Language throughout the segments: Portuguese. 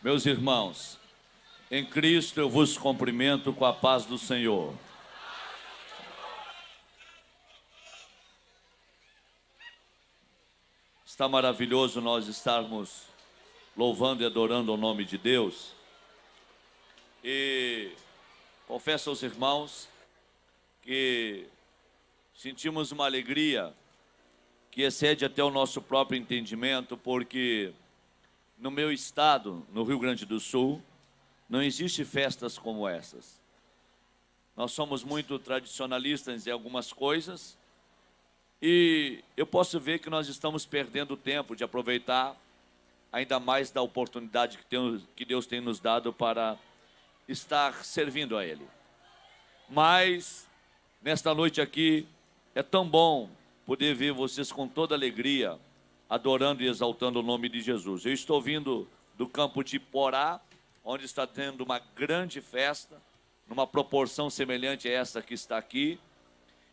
Meus irmãos, em Cristo eu vos cumprimento com a paz do Senhor. Está maravilhoso nós estarmos louvando e adorando o nome de Deus. E confesso aos irmãos que sentimos uma alegria que excede até o nosso próprio entendimento, porque no meu estado, no Rio Grande do Sul, não existe festas como essas. Nós somos muito tradicionalistas em algumas coisas e eu posso ver que nós estamos perdendo tempo de aproveitar ainda mais da oportunidade que Deus tem nos dado para estar servindo a Ele. Mas, nesta noite aqui, é tão bom poder ver vocês com toda alegria, adorando e exaltando o nome de Jesus. Eu estou vindo do campo de Porá, onde está tendo uma grande festa, numa proporção semelhante a essa que está aqui.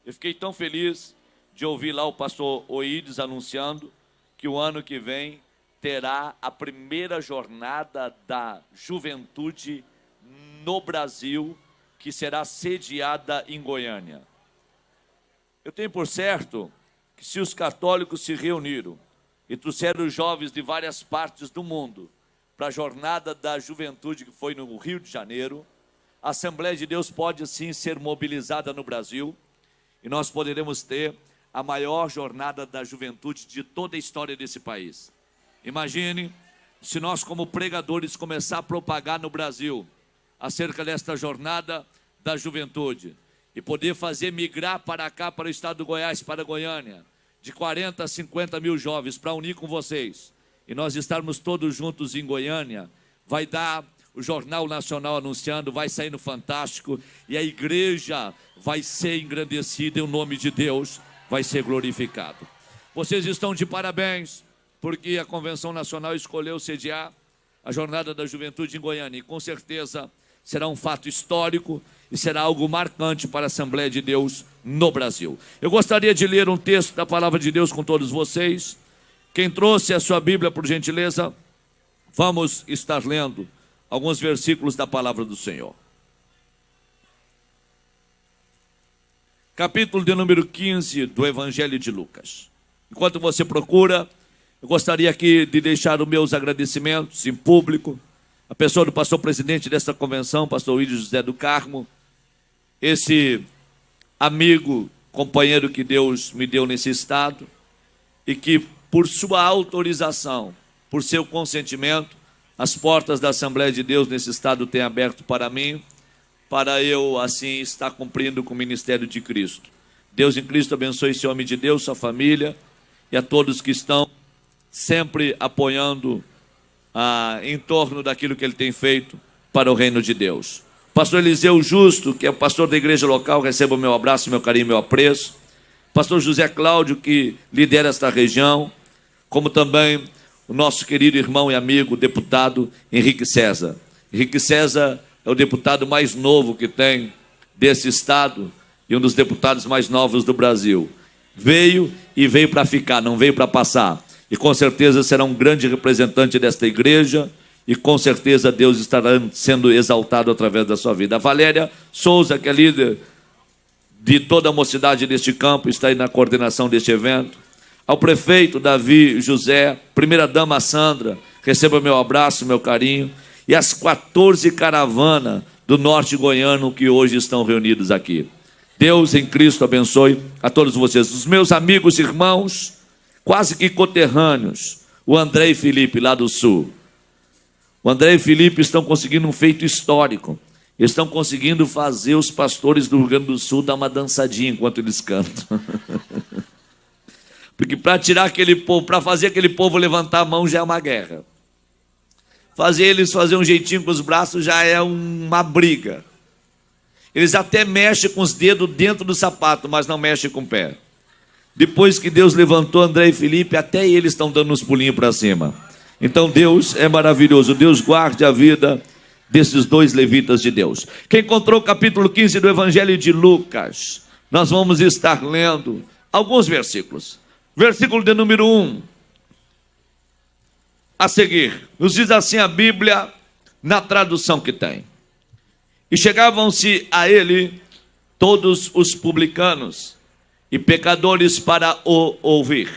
Eu fiquei tão feliz de ouvir lá o pastor Oídes anunciando que o ano que vem terá a primeira jornada da juventude no Brasil, que será sediada em Goiânia. Eu tenho por certo que se os católicos se reuniram e trouxeram os jovens de várias partes do mundo para a jornada da juventude que foi no Rio de Janeiro, a Assembleia de Deus pode sim ser mobilizada no Brasil e nós poderemos ter a maior jornada da juventude de toda a história desse país. Imagine se nós, como pregadores, começar a propagar no Brasil acerca desta jornada da juventude e poder fazer migrar para cá, para o estado do Goiás, para Goiânia, de 40 a 50 mil jovens para unir com vocês e nós estarmos todos juntos em Goiânia. Vai dar o Jornal Nacional anunciando, vai sair no Fantástico e a igreja vai ser engrandecida e o nome de Deus vai ser glorificado. Vocês estão de parabéns, porque a Convenção Nacional escolheu sediar a Jornada da Juventude em Goiânia, e com certeza será um fato histórico e será algo marcante para a Assembleia de Deus no Brasil. Eu gostaria de ler um texto da Palavra de Deus com todos vocês. Quem trouxe a sua Bíblia, por gentileza, vamos estar lendo alguns versículos da Palavra do Senhor. Capítulo de número 15 do Evangelho de Lucas. Enquanto você procura, eu gostaria aqui de deixar os meus agradecimentos em público, a pessoa do pastor presidente desta convenção, pastor William José do Carmo, esse amigo, companheiro que Deus me deu nesse estado, e que por sua autorização, por seu consentimento, as portas da Assembleia de Deus nesse estado têm aberto para mim, para eu assim estar cumprindo com o ministério de Cristo. Deus em Cristo abençoe esse homem de Deus, sua família e a todos que estão sempre apoiando em torno daquilo que ele tem feito para o reino de Deus. Pastor Eliseu Justo, que é o pastor da igreja local, receba o meu abraço, meu carinho, meu apreço. Pastor José Cláudio, que lidera esta região, como também o nosso querido irmão e amigo, deputado Henrique César. Henrique César é o deputado mais novo que tem desse estado e um dos deputados mais novos do Brasil. Veio para ficar, não veio para passar. E com certeza será um grande representante desta igreja e com certeza Deus estará sendo exaltado através da sua vida. A Valéria Souza, que é líder de toda a mocidade deste campo, está aí na coordenação deste evento. Ao prefeito Davi José, primeira-dama Sandra, receba meu abraço, meu carinho, e as 14 caravanas do norte goiano que hoje estão reunidos aqui. Deus em Cristo abençoe a todos vocês. Os meus amigos e irmãos, quase que coterrâneos, o André e Felipe, lá do sul. O André e Felipe estão conseguindo um feito histórico. Estão conseguindo fazer os pastores do Rio Grande do Sul dar uma dançadinha enquanto eles cantam. Porque para tirar aquele povo, para fazer aquele povo levantar a mão já é uma guerra. Fazer eles fazer um jeitinho com os braços já é uma briga. Eles até mexem com os dedos dentro do sapato, mas não mexem com o pé. Depois que Deus levantou André e Felipe, até eles estão dando uns pulinhos para cima. Então Deus é maravilhoso. Deus guarde a vida desses dois levitas de Deus. Quem encontrou o capítulo 15 do Evangelho de Lucas, nós vamos estar lendo alguns versículos. Versículo de número 1. A seguir, nos diz assim a Bíblia, na tradução que tem. E chegavam-se a ele todos os publicanos e pecadores para o ouvir.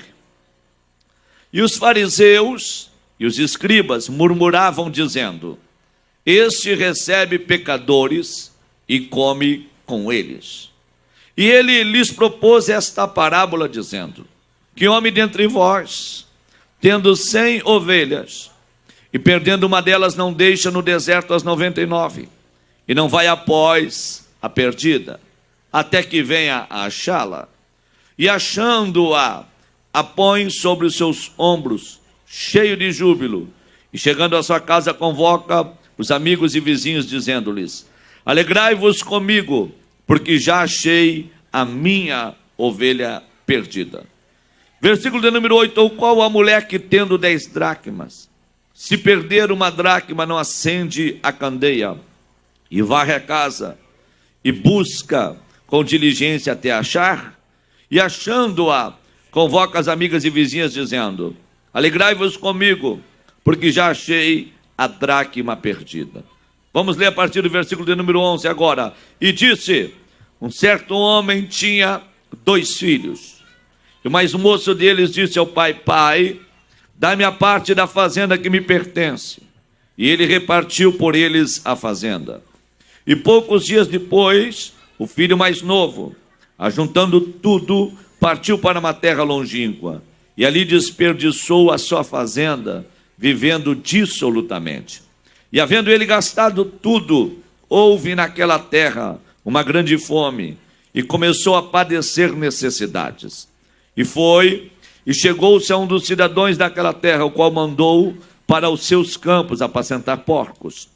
E os fariseus e os escribas murmuravam, dizendo: este recebe pecadores e come com eles. E ele lhes propôs esta parábola, dizendo: que homem dentre vós, tendo 100 ovelhas, e perdendo uma delas, não deixa no deserto as 99, e não vai após a perdida, até que venha a achá-la, e achando-a, a põe sobre os seus ombros, cheio de júbilo, e chegando à sua casa, convoca os amigos e vizinhos, dizendo-lhes: alegrai-vos comigo, porque já achei a minha ovelha perdida. Versículo de número 8: ou qual a mulher que, tendo 10 dracmas, se perder uma dracma, não acende a candeia, e varre a casa, e busca com diligência até achar? E achando-a, convoca as amigas e vizinhas, dizendo: alegrai-vos comigo, porque já achei a dracma perdida. Vamos ler a partir do versículo de número 11 agora. E disse: um certo homem tinha 2 filhos. E o mais moço deles disse ao pai: pai, dá-me a parte da fazenda que me pertence. E ele repartiu por eles a fazenda. E poucos dias depois, o filho mais novo, ajuntando tudo, partiu para uma terra longínqua, e ali desperdiçou a sua fazenda, vivendo dissolutamente. E havendo ele gastado tudo, houve naquela terra uma grande fome, e começou a padecer necessidades. E foi, e chegou-se a um dos cidadãos daquela terra, o qual mandou para os seus campos apacentar porcos.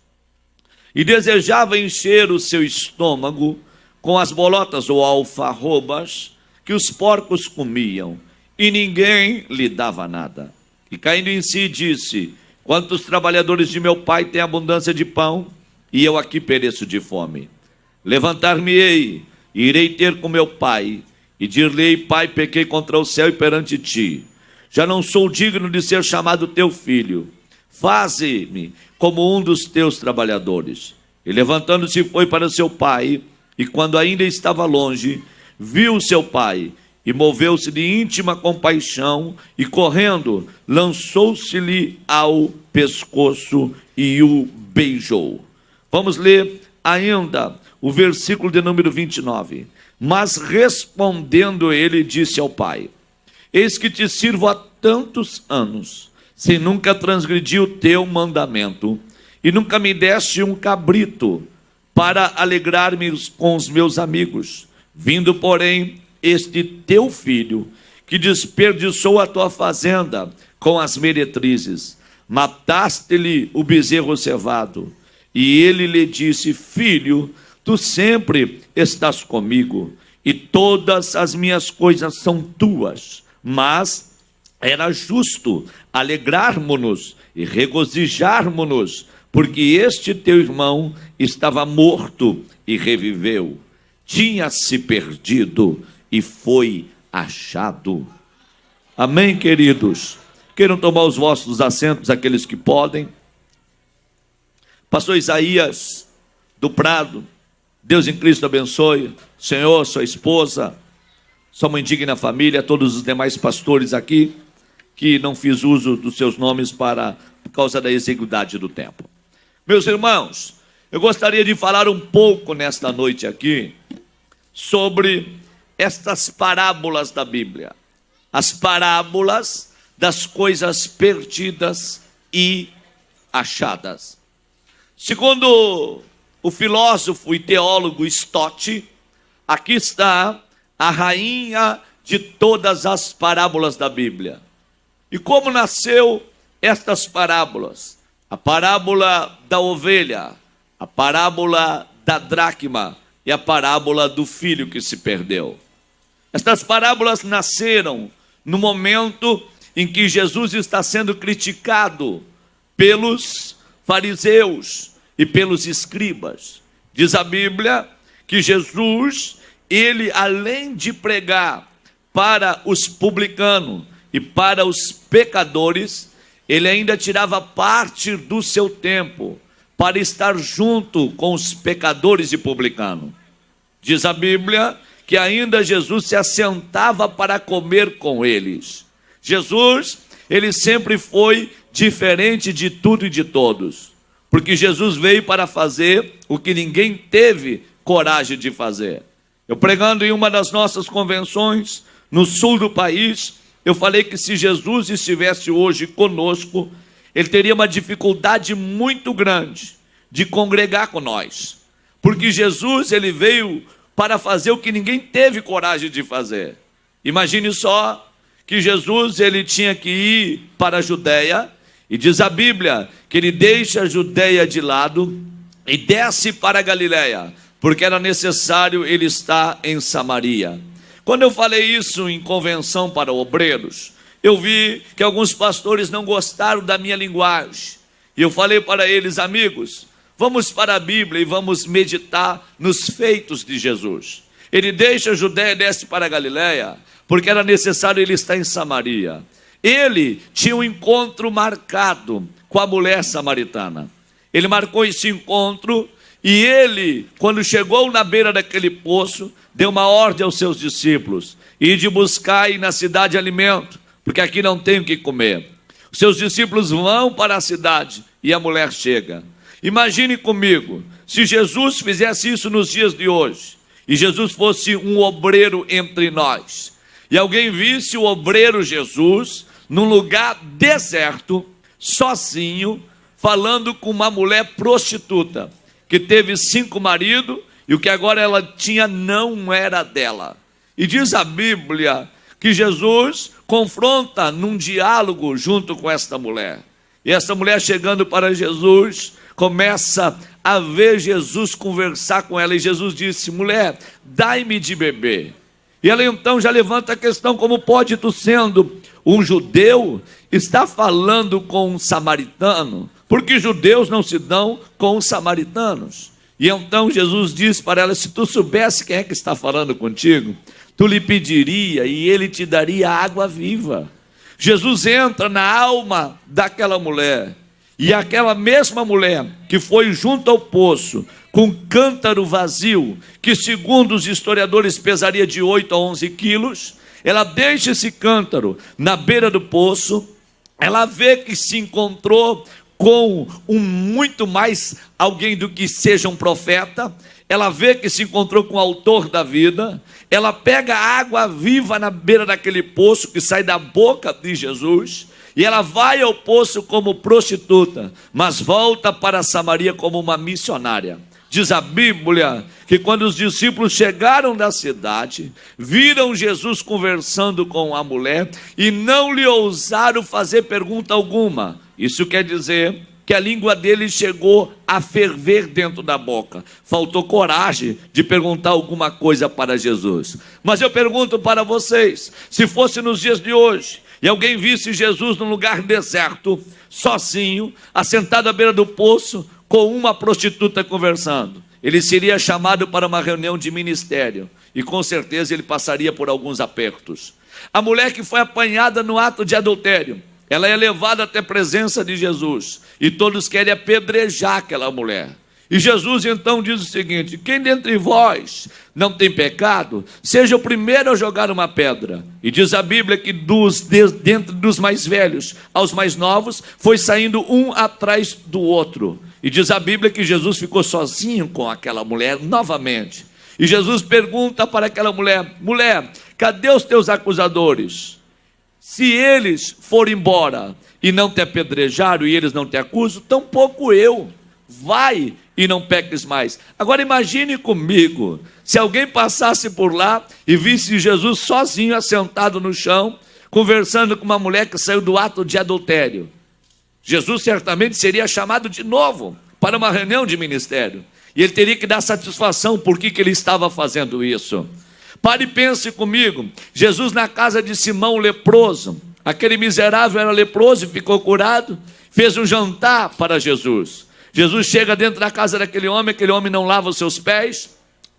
E desejava encher o seu estômago com as bolotas ou alfarrobas que os porcos comiam, e ninguém lhe dava nada. E caindo em si, disse: quantos trabalhadores de meu pai têm abundância de pão, e eu aqui pereço de fome? Levantar-me-ei, e irei ter com meu pai, e dir-lhe: pai, pequei contra o céu e perante ti. Já não sou digno de ser chamado teu filho. Faze-me como um dos teus trabalhadores. E levantando-se foi para seu pai, e quando ainda estava longe, viu seu pai, e moveu-se de íntima compaixão, e correndo, lançou-se-lhe ao pescoço e o beijou. Vamos ler ainda o versículo de número 29. Mas respondendo ele, disse ao pai: eis que te sirvo há tantos anos, sem nunca transgredir o teu mandamento, e nunca me deste um cabrito para alegrar-me com os meus amigos. Vindo, porém, este teu filho, que desperdiçou a tua fazenda com as meretrizes, mataste-lhe o bezerro cevado. E ele lhe disse: filho, tu sempre estás comigo, e todas as minhas coisas são tuas, mas era justo alegrarmos-nos e regozijarmos-nos, porque este teu irmão estava morto e reviveu, tinha-se perdido e foi achado. Amém, queridos? Queiram tomar os vossos assentos, aqueles que podem. Pastor Isaías do Prado, Deus em Cristo abençoe. Senhor, sua esposa, sua mãe digna família, todos os demais pastores aqui, que não fiz uso dos seus nomes por causa da exiguidade do tempo. Meus irmãos, eu gostaria de falar um pouco nesta noite aqui sobre estas parábolas da Bíblia, as parábolas das coisas perdidas e achadas. Segundo o filósofo e teólogo Stott, aqui está a rainha de todas as parábolas da Bíblia. E como nasceu estas parábolas? A parábola da ovelha, a parábola da dracma e a parábola do filho que se perdeu. Estas parábolas nasceram no momento em que Jesus está sendo criticado pelos fariseus e pelos escribas. Diz a Bíblia que Jesus, ele além de pregar para os publicanos e para os pecadores, ele ainda tirava parte do seu tempo para estar junto com os pecadores e publicanos. Diz a Bíblia que ainda Jesus se assentava para comer com eles. Jesus, ele sempre foi diferente de tudo e de todos, porque Jesus veio para fazer o que ninguém teve coragem de fazer. Eu pregando em uma das nossas convenções, no sul do país, eu falei que se Jesus estivesse hoje conosco, ele teria uma dificuldade muito grande de congregar com nós, porque Jesus, ele veio para fazer o que ninguém teve coragem de fazer. Imagine só que Jesus, ele tinha que ir para a Judeia, e diz a Bíblia que ele deixa a Judeia de lado e desce para a Galileia, porque era necessário ele estar em Samaria. Quando eu falei isso em convenção para obreiros, eu vi que alguns pastores não gostaram da minha linguagem, e eu falei para eles: amigos, vamos para a Bíblia e vamos meditar nos feitos de Jesus. Ele deixa a Judeia e desce para a Galileia, porque era necessário ele estar em Samaria. Ele tinha um encontro marcado com a mulher samaritana. Ele marcou esse encontro, e ele, quando chegou na beira daquele poço, deu uma ordem aos seus discípulos: ir de buscar na cidade alimento, porque aqui não tem o que comer. Os seus discípulos vão para a cidade e a mulher chega. Imagine comigo, se Jesus fizesse isso nos dias de hoje, e Jesus fosse um obreiro entre nós, e alguém visse o obreiro Jesus num lugar deserto, sozinho, falando com uma mulher prostituta, que teve 5 maridos, e o que agora ela tinha não era dela. E diz a Bíblia que Jesus confronta num diálogo junto com esta mulher. E essa mulher, chegando para Jesus, começa a ver Jesus conversar com ela, e Jesus disse: mulher, dai-me de beber. E ela então já levanta a questão: como pode tu, sendo um judeu, estar falando com um samaritano? Porque judeus não se dão com os samaritanos. E então Jesus diz para ela: se tu soubesse quem é que está falando contigo, tu lhe pediria e ele te daria água viva. Jesus entra na alma daquela mulher, e aquela mesma mulher que foi junto ao poço com um cântaro vazio, que segundo os historiadores pesaria de 8 a 11 quilos, ela deixa esse cântaro na beira do poço. Ela vê que se encontrou com muito mais alguém do que seja um profeta. Ela vê que se encontrou com o autor da vida. Ela pega a água viva na beira daquele poço que sai da boca de Jesus, e ela vai ao poço como prostituta, mas volta para Samaria como uma missionária. Diz a Bíblia que quando os discípulos chegaram da cidade, viram Jesus conversando com a mulher e não lhe ousaram fazer pergunta alguma. Isso quer dizer que a língua dele chegou a ferver dentro da boca. Faltou coragem de perguntar alguma coisa para Jesus. Mas eu pergunto para vocês: se fosse nos dias de hoje, e alguém visse Jesus num lugar deserto, sozinho, assentado à beira do poço, com uma prostituta conversando, ele seria chamado para uma reunião de ministério, e com certeza ele passaria por alguns apertos. A mulher que foi apanhada no ato de adultério, ela é levada até a presença de Jesus, e todos querem apedrejar aquela mulher. E Jesus então diz o seguinte: quem dentre vós não tem pecado, seja o primeiro a jogar uma pedra. E diz a Bíblia que dentre dos mais velhos aos mais novos, foi saindo um atrás do outro. E diz a Bíblia que Jesus ficou sozinho com aquela mulher novamente. E Jesus pergunta para aquela mulher: mulher, cadê os teus acusadores? Se eles forem embora e não te apedrejaram e eles não te acusam, tampouco eu. Vai e não peques mais. Agora imagine comigo, se alguém passasse por lá e visse Jesus sozinho, assentado no chão, conversando com uma mulher que saiu do ato de adultério. Jesus certamente seria chamado de novo para uma reunião de ministério, e ele teria que dar satisfação por que ele estava fazendo isso. Pare e pense comigo: Jesus na casa de Simão o leproso, aquele miserável era leproso e ficou curado, fez um jantar para Jesus. Jesus chega dentro da casa daquele homem, aquele homem não lava os seus pés,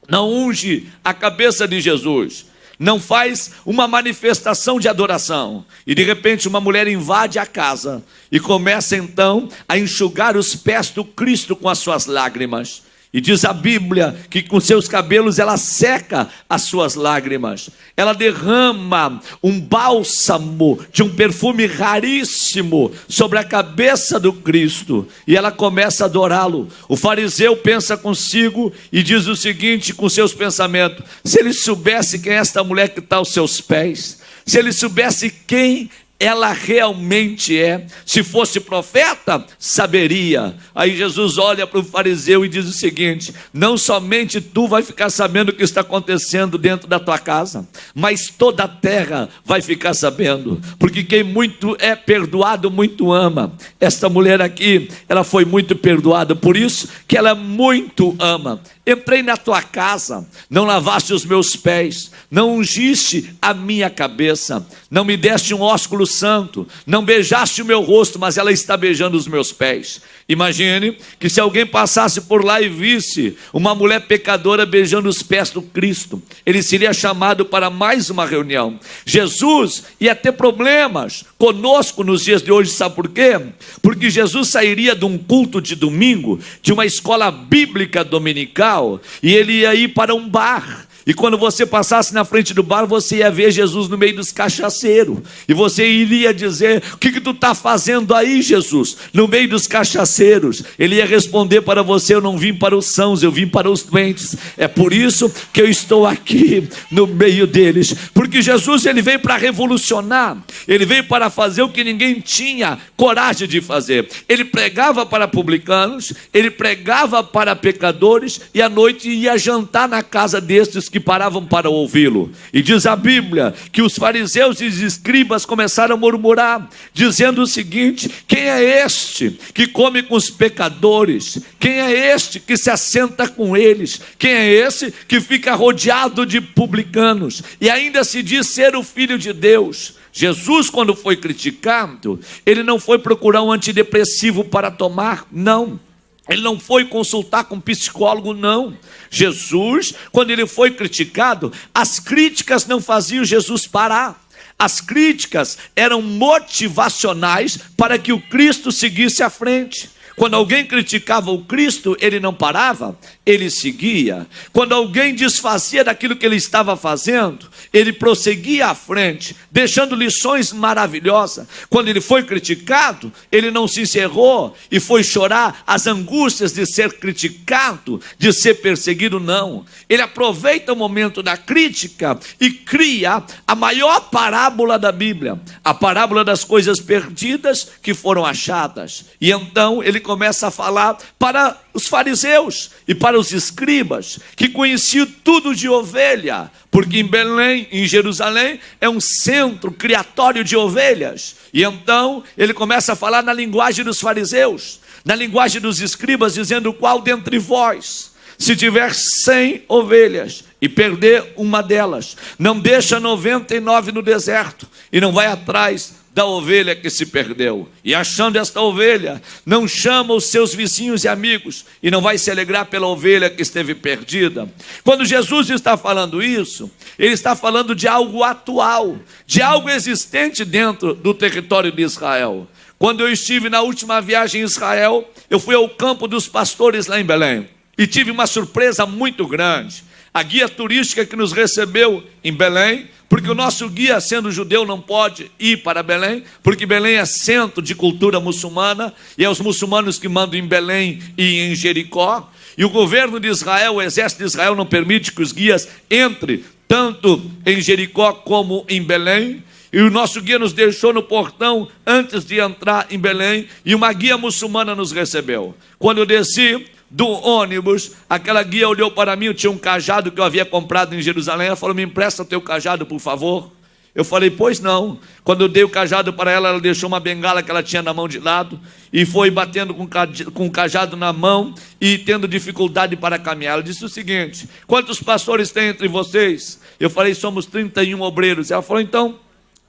não unge a cabeça de Jesus. não faz uma manifestação de adoração. E de repente uma mulher invade a casa e começa então a enxugar os pés do Cristo com as suas lágrimas. E diz a Bíblia que com seus cabelos ela seca as suas lágrimas. Ela derrama um bálsamo de um perfume raríssimo sobre a cabeça do Cristo. E ela começa a adorá-lo. O fariseu pensa consigo e diz o seguinte com seus pensamentos: se ele soubesse quem é esta mulher que está aos seus pés, se ele soubesse quem ela realmente é, se fosse profeta, saberia. Aí Jesus olha para o fariseu e diz o seguinte: não somente tu vai ficar sabendo o que está acontecendo dentro da tua casa, mas toda a terra vai ficar sabendo, porque quem muito é perdoado, muito ama. Esta mulher aqui, ela foi muito perdoada, por isso que ela muito ama. Entrei na tua casa, não lavaste os meus pés, não ungiste a minha cabeça, não me deste um ósculo santo, não beijaste o meu rosto, mas ela está beijando os meus pés. Imagine que se alguém passasse por lá e visse uma mulher pecadora beijando os pés do Cristo, ele seria chamado para mais uma reunião. Jesus ia ter problemas conosco nos dias de hoje, sabe por quê? Porque Jesus sairia de um culto de domingo, de uma escola bíblica dominical, e ele ia ir para um bar. E quando você passasse na frente do bar, você ia ver Jesus no meio dos cachaceiros. E você iria dizer: o que tu está fazendo aí, Jesus? No meio dos cachaceiros. Ele ia responder para você: eu não vim para os sãos, eu vim para os doentes. É por isso que eu estou aqui no meio deles. Porque Jesus, ele veio para revolucionar. Ele veio para fazer o que ninguém tinha coragem de fazer. Ele pregava para publicanos, ele pregava para pecadores, e à noite ia jantar na casa destes que paravam para ouvi-lo. E diz a Bíblia que os fariseus e os escribas começaram a murmurar, dizendo o seguinte: quem é este que come com os pecadores? Quem é este que se assenta com eles? Quem é esse que fica rodeado de publicanos e ainda se diz ser o Filho de Deus? Jesus, quando foi criticado, ele não foi procurar um antidepressivo para tomar, não. Ele não foi consultar com psicólogo, não. Jesus, quando ele foi criticado, as críticas não faziam Jesus parar. As críticas eram motivacionais para que o Cristo seguisse à frente. Quando alguém criticava o Cristo, ele não parava, ele seguia. Quando alguém desfazia daquilo que ele estava fazendo, ele prosseguia à frente, deixando lições maravilhosas. Quando ele foi criticado, ele não se encerrou e foi chorar as angústias de ser criticado, de ser perseguido, não. Ele aproveita o momento da crítica e cria a maior parábola da Bíblia, a parábola das coisas perdidas que foram achadas. E então ele começa a falar para os fariseus e para os escribas, que conheciam tudo de ovelha, porque em Belém, em Jerusalém, é um centro criatório de ovelhas. E então ele começa a falar na linguagem dos fariseus, na linguagem dos escribas, dizendo: qual dentre vós, se tiver 100 ovelhas e perder uma delas, não deixa 99 no deserto e não vai atrás da ovelha que se perdeu? E achando esta ovelha, não chama os seus vizinhos e amigos e não vai se alegrar pela ovelha que esteve perdida? Quando Jesus está falando isso, ele está falando de algo atual, de algo existente dentro do território de Israel. Quando eu estive na última viagem em Israel, eu fui ao campo dos pastores lá em Belém e tive uma surpresa muito grande. A guia turística que nos recebeu em Belém, porque o nosso guia, sendo judeu, não pode ir para Belém, porque Belém é centro de cultura muçulmana, e é os muçulmanos que mandam em Belém e em Jericó, e o governo de Israel, o exército de Israel, não permite que os guias entrem tanto em Jericó como em Belém. E o nosso guia nos deixou no portão antes de entrar em Belém, e uma guia muçulmana nos recebeu. Quando eu desci do ônibus, aquela guia olhou para mim, eu tinha um cajado que eu havia comprado em Jerusalém, ela falou: me empresta teu cajado, por favor. Eu falei: pois não. Quando eu dei o cajado para ela, ela deixou uma bengala que ela tinha na mão de lado, e foi batendo com o cajado na mão, e tendo dificuldade para caminhar. Ela disse o seguinte: quantos pastores tem entre vocês? Eu falei: somos 31 obreiros. Ela falou: então,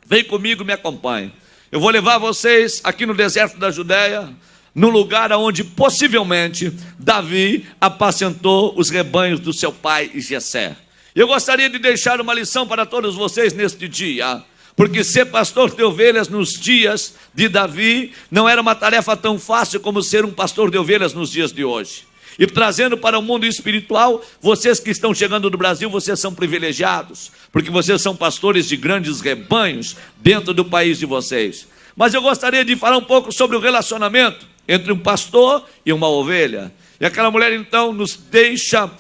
vem comigo, me acompanhe. Eu vou levar vocês aqui no deserto da Judéia, no lugar onde possivelmente Davi apacentou os rebanhos do seu pai Jessé. Eu gostaria de deixar uma lição para todos vocês neste dia, porque ser pastor de ovelhas nos dias de Davi não era uma tarefa tão fácil como ser um pastor de ovelhas nos dias de hoje. E trazendo para o mundo espiritual, vocês que estão chegando do Brasil, vocês são privilegiados, porque vocês são pastores de grandes rebanhos dentro do país de vocês. Mas eu gostaria de falar um pouco sobre o relacionamento entre um pastor e uma ovelha. E aquela mulher então nos deixa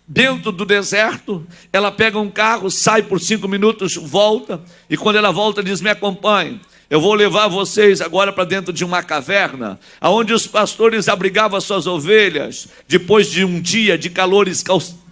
dentro do deserto. Ela pega um carro, sai por 5 minutos, volta, e quando ela volta diz: me acompanhe, eu vou levar vocês agora para dentro de uma caverna, onde os pastores abrigavam as suas ovelhas. Depois de um dia de calor escaldante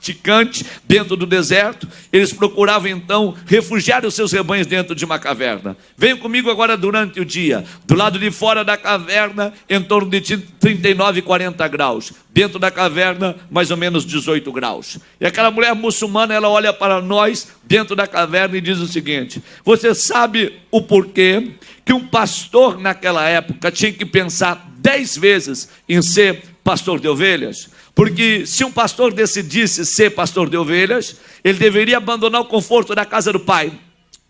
dentro do deserto, eles procuravam então refugiar os seus rebanhos dentro de uma caverna. Venham comigo agora durante o dia. Do lado de fora da caverna, em torno de 39, 40 graus. Dentro da caverna, mais ou menos 18 graus. E aquela mulher muçulmana, ela olha para nós dentro da caverna e diz o seguinte: você sabe o porquê que um pastor naquela época tinha que pensar 10 vezes em ser pastor de ovelhas? Porque se um pastor decidisse ser pastor de ovelhas, ele deveria abandonar o conforto da casa do pai,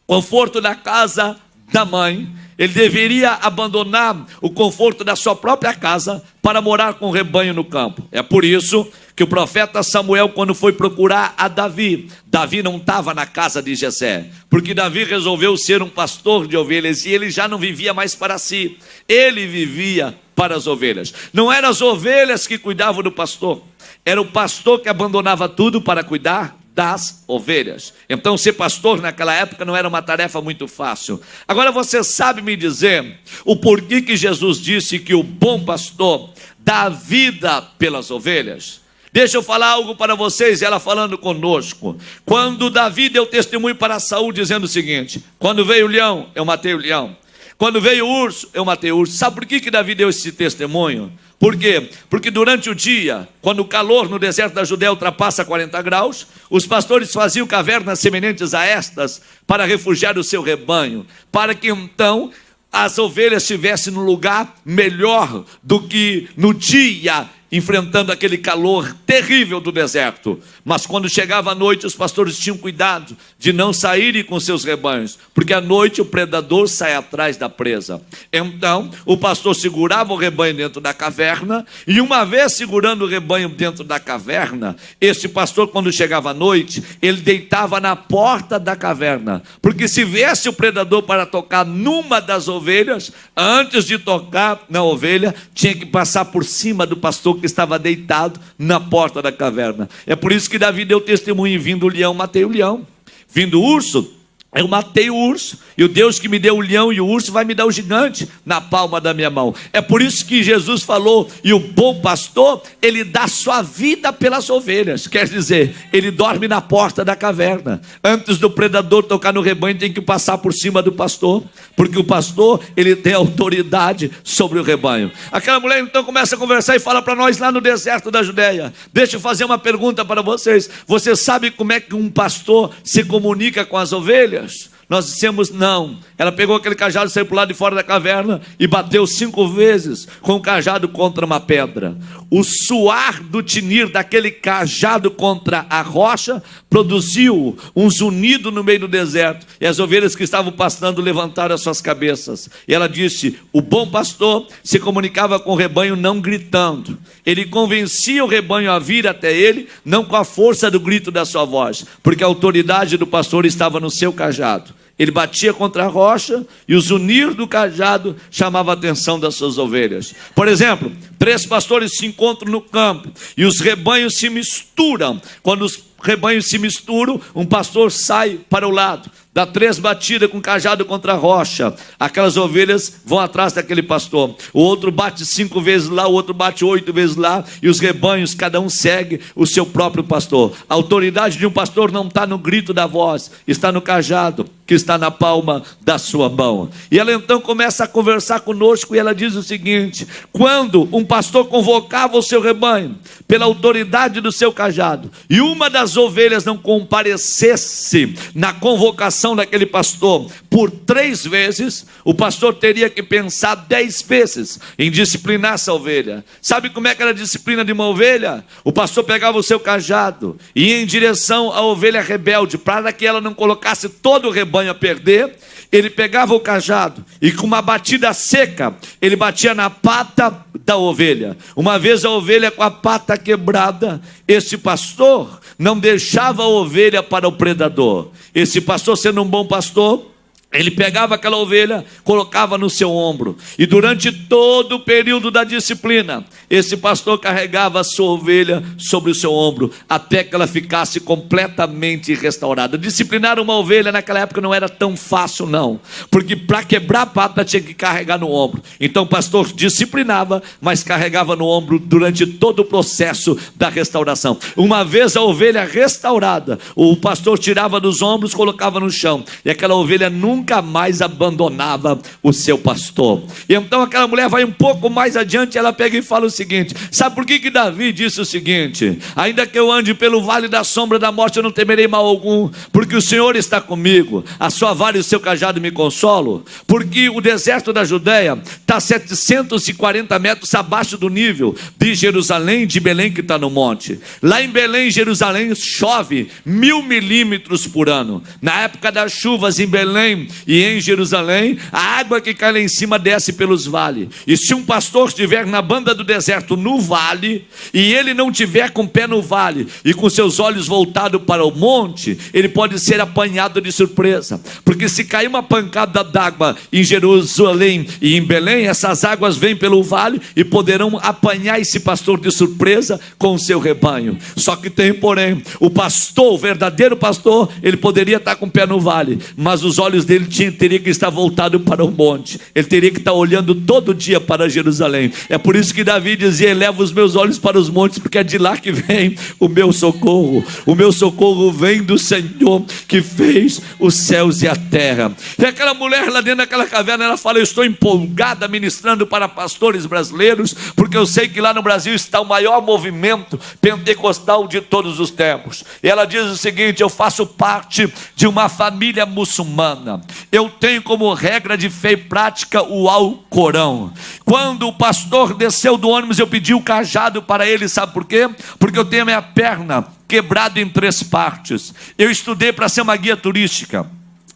conforto da casa da mãe. Ele deveria abandonar o conforto da sua própria casa para morar com o rebanho no campo. É por isso que o profeta Samuel, quando foi procurar a Davi, Davi não estava na casa de Jessé, porque Davi resolveu ser um pastor de ovelhas, e ele já não vivia mais para si, ele vivia para as ovelhas. Não eram as ovelhas que cuidavam do pastor, era o pastor que abandonava tudo para cuidar das ovelhas. Então ser pastor naquela época não era uma tarefa muito fácil. Agora você sabe me dizer o porquê que Jesus disse que o bom pastor dá vida pelas ovelhas? Deixa eu falar algo para vocês, ela falando conosco. Quando Davi deu testemunho para Saul dizendo o seguinte: quando veio o leão, eu matei o leão. Quando veio o urso, eu matei o urso. Sabe por que Davi deu esse testemunho? Por quê? Porque durante o dia, quando o calor no deserto da Judéia ultrapassa 40 graus, os pastores faziam cavernas semelhantes a estas para refugiar o seu rebanho, para que então as ovelhas estivessem num lugar melhor do que no dia, enfrentando aquele calor terrível do deserto. Mas quando chegava a noite, os pastores tinham cuidado de não saírem com seus rebanhos, porque à noite o predador sai atrás da presa. Então o pastor segurava o rebanho dentro da caverna, e uma vez segurando o rebanho dentro da caverna, esse pastor, quando chegava à noite, ele deitava na porta da caverna, porque se viesse o predador para tocar numa das ovelhas, antes de tocar na ovelha, tinha que passar por cima do pastor que estava deitado na porta da caverna. É por isso que Davi deu testemunho: vindo o leão, matei o leão. Vindo o urso, eu matei o urso, e o Deus que me deu o leão e o urso vai me dar o gigante na palma da minha mão. É por isso que Jesus falou: e o bom pastor, ele dá sua vida pelas ovelhas. Quer dizer, ele dorme na porta da caverna. Antes do predador tocar no rebanho, tem que passar por cima do pastor, porque o pastor, ele tem autoridade sobre o rebanho. Aquela mulher então começa a conversar e fala para nós lá no deserto da Judéia. Deixa eu fazer uma pergunta para vocês: você sabe como é que um pastor se comunica com as ovelhas? Nós dissemos não. Ela pegou aquele cajado, saiu para o lado de fora da caverna e bateu 5 vezes com o cajado contra uma pedra. O suar do tinir daquele cajado contra a rocha produziu um zunido no meio do deserto, e as ovelhas que estavam pastando levantaram as suas cabeças. E ela disse: o bom pastor se comunicava com o rebanho não gritando. Ele convencia o rebanho a vir até ele, não com a força do grito da sua voz, porque a autoridade do pastor estava no seu cajado. Ele batia contra a rocha, e o zunir do cajado chamava a atenção das suas ovelhas. Por exemplo, 3 pastores se encontram no campo, e os rebanhos se misturam. Quando os rebanhos se misturam, um pastor sai para o lado, dá 3 batidas com cajado contra a rocha. Aquelas ovelhas vão atrás daquele pastor. O outro bate 5 vezes lá, o outro bate 8 vezes lá, e os rebanhos, cada um segue o seu próprio pastor. A autoridade de um pastor não está no grito da voz, está no cajado que está na palma da sua mão. E ela então começa a conversar conosco, e ela diz o seguinte: quando um pastor convocava o seu rebanho pela autoridade do seu cajado, e uma das ovelhas não comparecesse na convocação restauração daquele pastor por 3 vezes, o pastor teria que pensar 10 vezes em disciplinar essa ovelha. Sabe como é que era a disciplina de uma ovelha? O pastor pegava o seu cajado e ia em direção à ovelha rebelde, para que ela não colocasse todo o rebanho a perder. Ele pegava o cajado e com uma batida seca, ele batia na pata da ovelha. Uma vez a ovelha com a pata quebrada, esse pastor não deixava a ovelha para o predador. Esse pastor, sendo um bom pastor, ele pegava aquela ovelha, colocava no seu ombro, e durante todo o período da disciplina, esse pastor carregava a sua ovelha sobre o seu ombro, até que ela ficasse completamente restaurada. Disciplinar uma ovelha naquela época não era tão fácil não, porque para quebrar a pata tinha que carregar no ombro. Então o pastor disciplinava, mas carregava no ombro durante todo o processo da restauração. Uma vez a ovelha restaurada, o pastor tirava dos ombros, colocava no chão, e aquela ovelha nunca mais abandonava o seu pastor. E então aquela mulher vai um pouco mais adiante, ela pega e fala o seguinte: sabe por que Davi disse o seguinte? Ainda que eu ande pelo vale da sombra da morte, eu não temerei mal algum, porque o Senhor está comigo, a sua vara e o seu cajado me consolam. Porque o deserto da Judeia está 740 metros abaixo do nível de Jerusalém, de Belém, que está no monte. Lá em Belém, Jerusalém, chove 1000 milímetros por ano. Na época das chuvas em Belém e em Jerusalém, a água que cai lá em cima desce pelos vales. E se um pastor estiver na banda do deserto, no vale, e ele não tiver com o pé no vale e com seus olhos voltados para o monte, ele pode ser apanhado de surpresa. Porque se cair uma pancada d'água em Jerusalém e em Belém, essas águas vêm pelo vale e poderão apanhar esse pastor de surpresa com o seu rebanho. Só que tem porém, o pastor, o verdadeiro pastor, ele poderia estar com o pé no vale, mas os olhos dele teria que estar voltado para o monte. Ele teria que estar olhando todo dia para Jerusalém. É por isso que Davi dizia: eleva os meus olhos para os montes, porque é de lá que vem o meu socorro. O meu socorro vem do Senhor que fez os céus e a terra. E aquela mulher lá dentro daquela caverna, ela fala: eu estou empolgada ministrando para pastores brasileiros, porque eu sei que lá no Brasil está o maior movimento pentecostal de todos os tempos. E ela diz o seguinte: eu faço parte de uma família muçulmana. Eu tenho como regra de fé e prática o Alcorão. Quando o pastor desceu do ônibus, eu pedi o cajado para ele. Sabe por quê? Porque eu tenho a minha perna quebrada em 3 partes. Eu estudei para ser uma guia turística.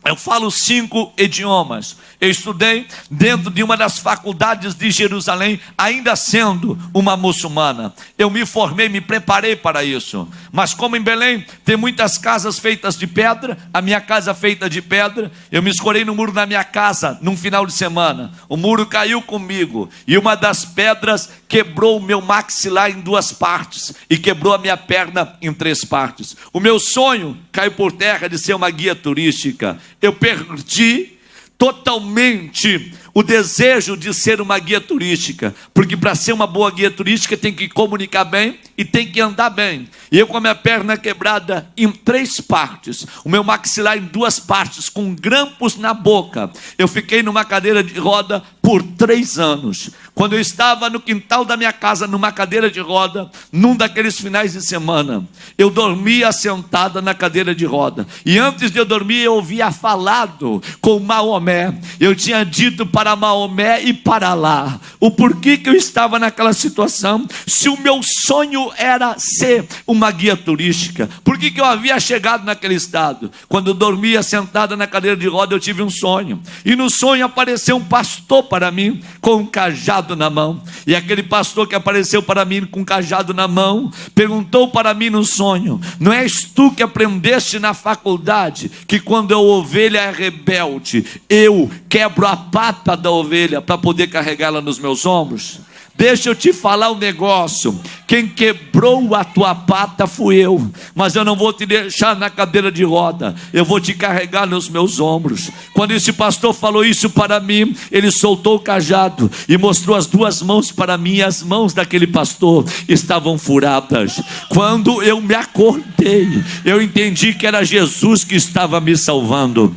Eu falo 5 idiomas. Eu estudei dentro de uma das faculdades de Jerusalém, ainda sendo uma muçulmana. Eu me formei, me preparei para isso. Mas como em Belém tem muitas casas feitas de pedra, a minha casa feita de pedra, eu me escorei no muro da minha casa num final de semana. O muro caiu comigo e uma das pedras quebrou o meu maxilar em 2 partes e quebrou a minha perna em 3 partes. O meu sonho caiu por terra de ser uma guia turística. Eu perdi totalmente o desejo de ser uma guia turística, porque para ser uma boa guia turística tem que comunicar bem e tem que andar bem. E eu com a minha perna quebrada em 3 partes, o meu maxilar em 2 partes, com grampos na boca, eu fiquei numa cadeira de roda por 3 anos. Quando eu estava no quintal da minha casa, numa cadeira de roda, num daqueles finais de semana, eu dormia sentada na cadeira de roda, e antes de eu dormir eu ouvia falado com Maomé. Eu tinha dito para Maomé e para lá o porquê que eu estava naquela situação, se o meu sonho era ser uma guia turística, por que eu havia chegado naquele estado? Quando eu dormia sentada na cadeira de roda, eu tive um sonho, e no sonho apareceu um pastor para mim com um cajado na mão. E aquele pastor que apareceu para mim com um cajado na mão perguntou para mim no sonho: não és tu que aprendeste na faculdade que quando a ovelha é rebelde, eu quebro a pata da ovelha para poder carregá-la nos meus ombros? Deixa eu te falar um negócio: quem quebrou a tua pata fui eu, mas eu não vou te deixar na cadeira de roda, eu vou te carregar nos meus ombros. Quando esse pastor falou isso para mim, ele soltou o cajado e mostrou as 2 mãos para mim, e as mãos daquele pastor estavam furadas. Quando eu me acordei, eu entendi que era Jesus que estava me salvando.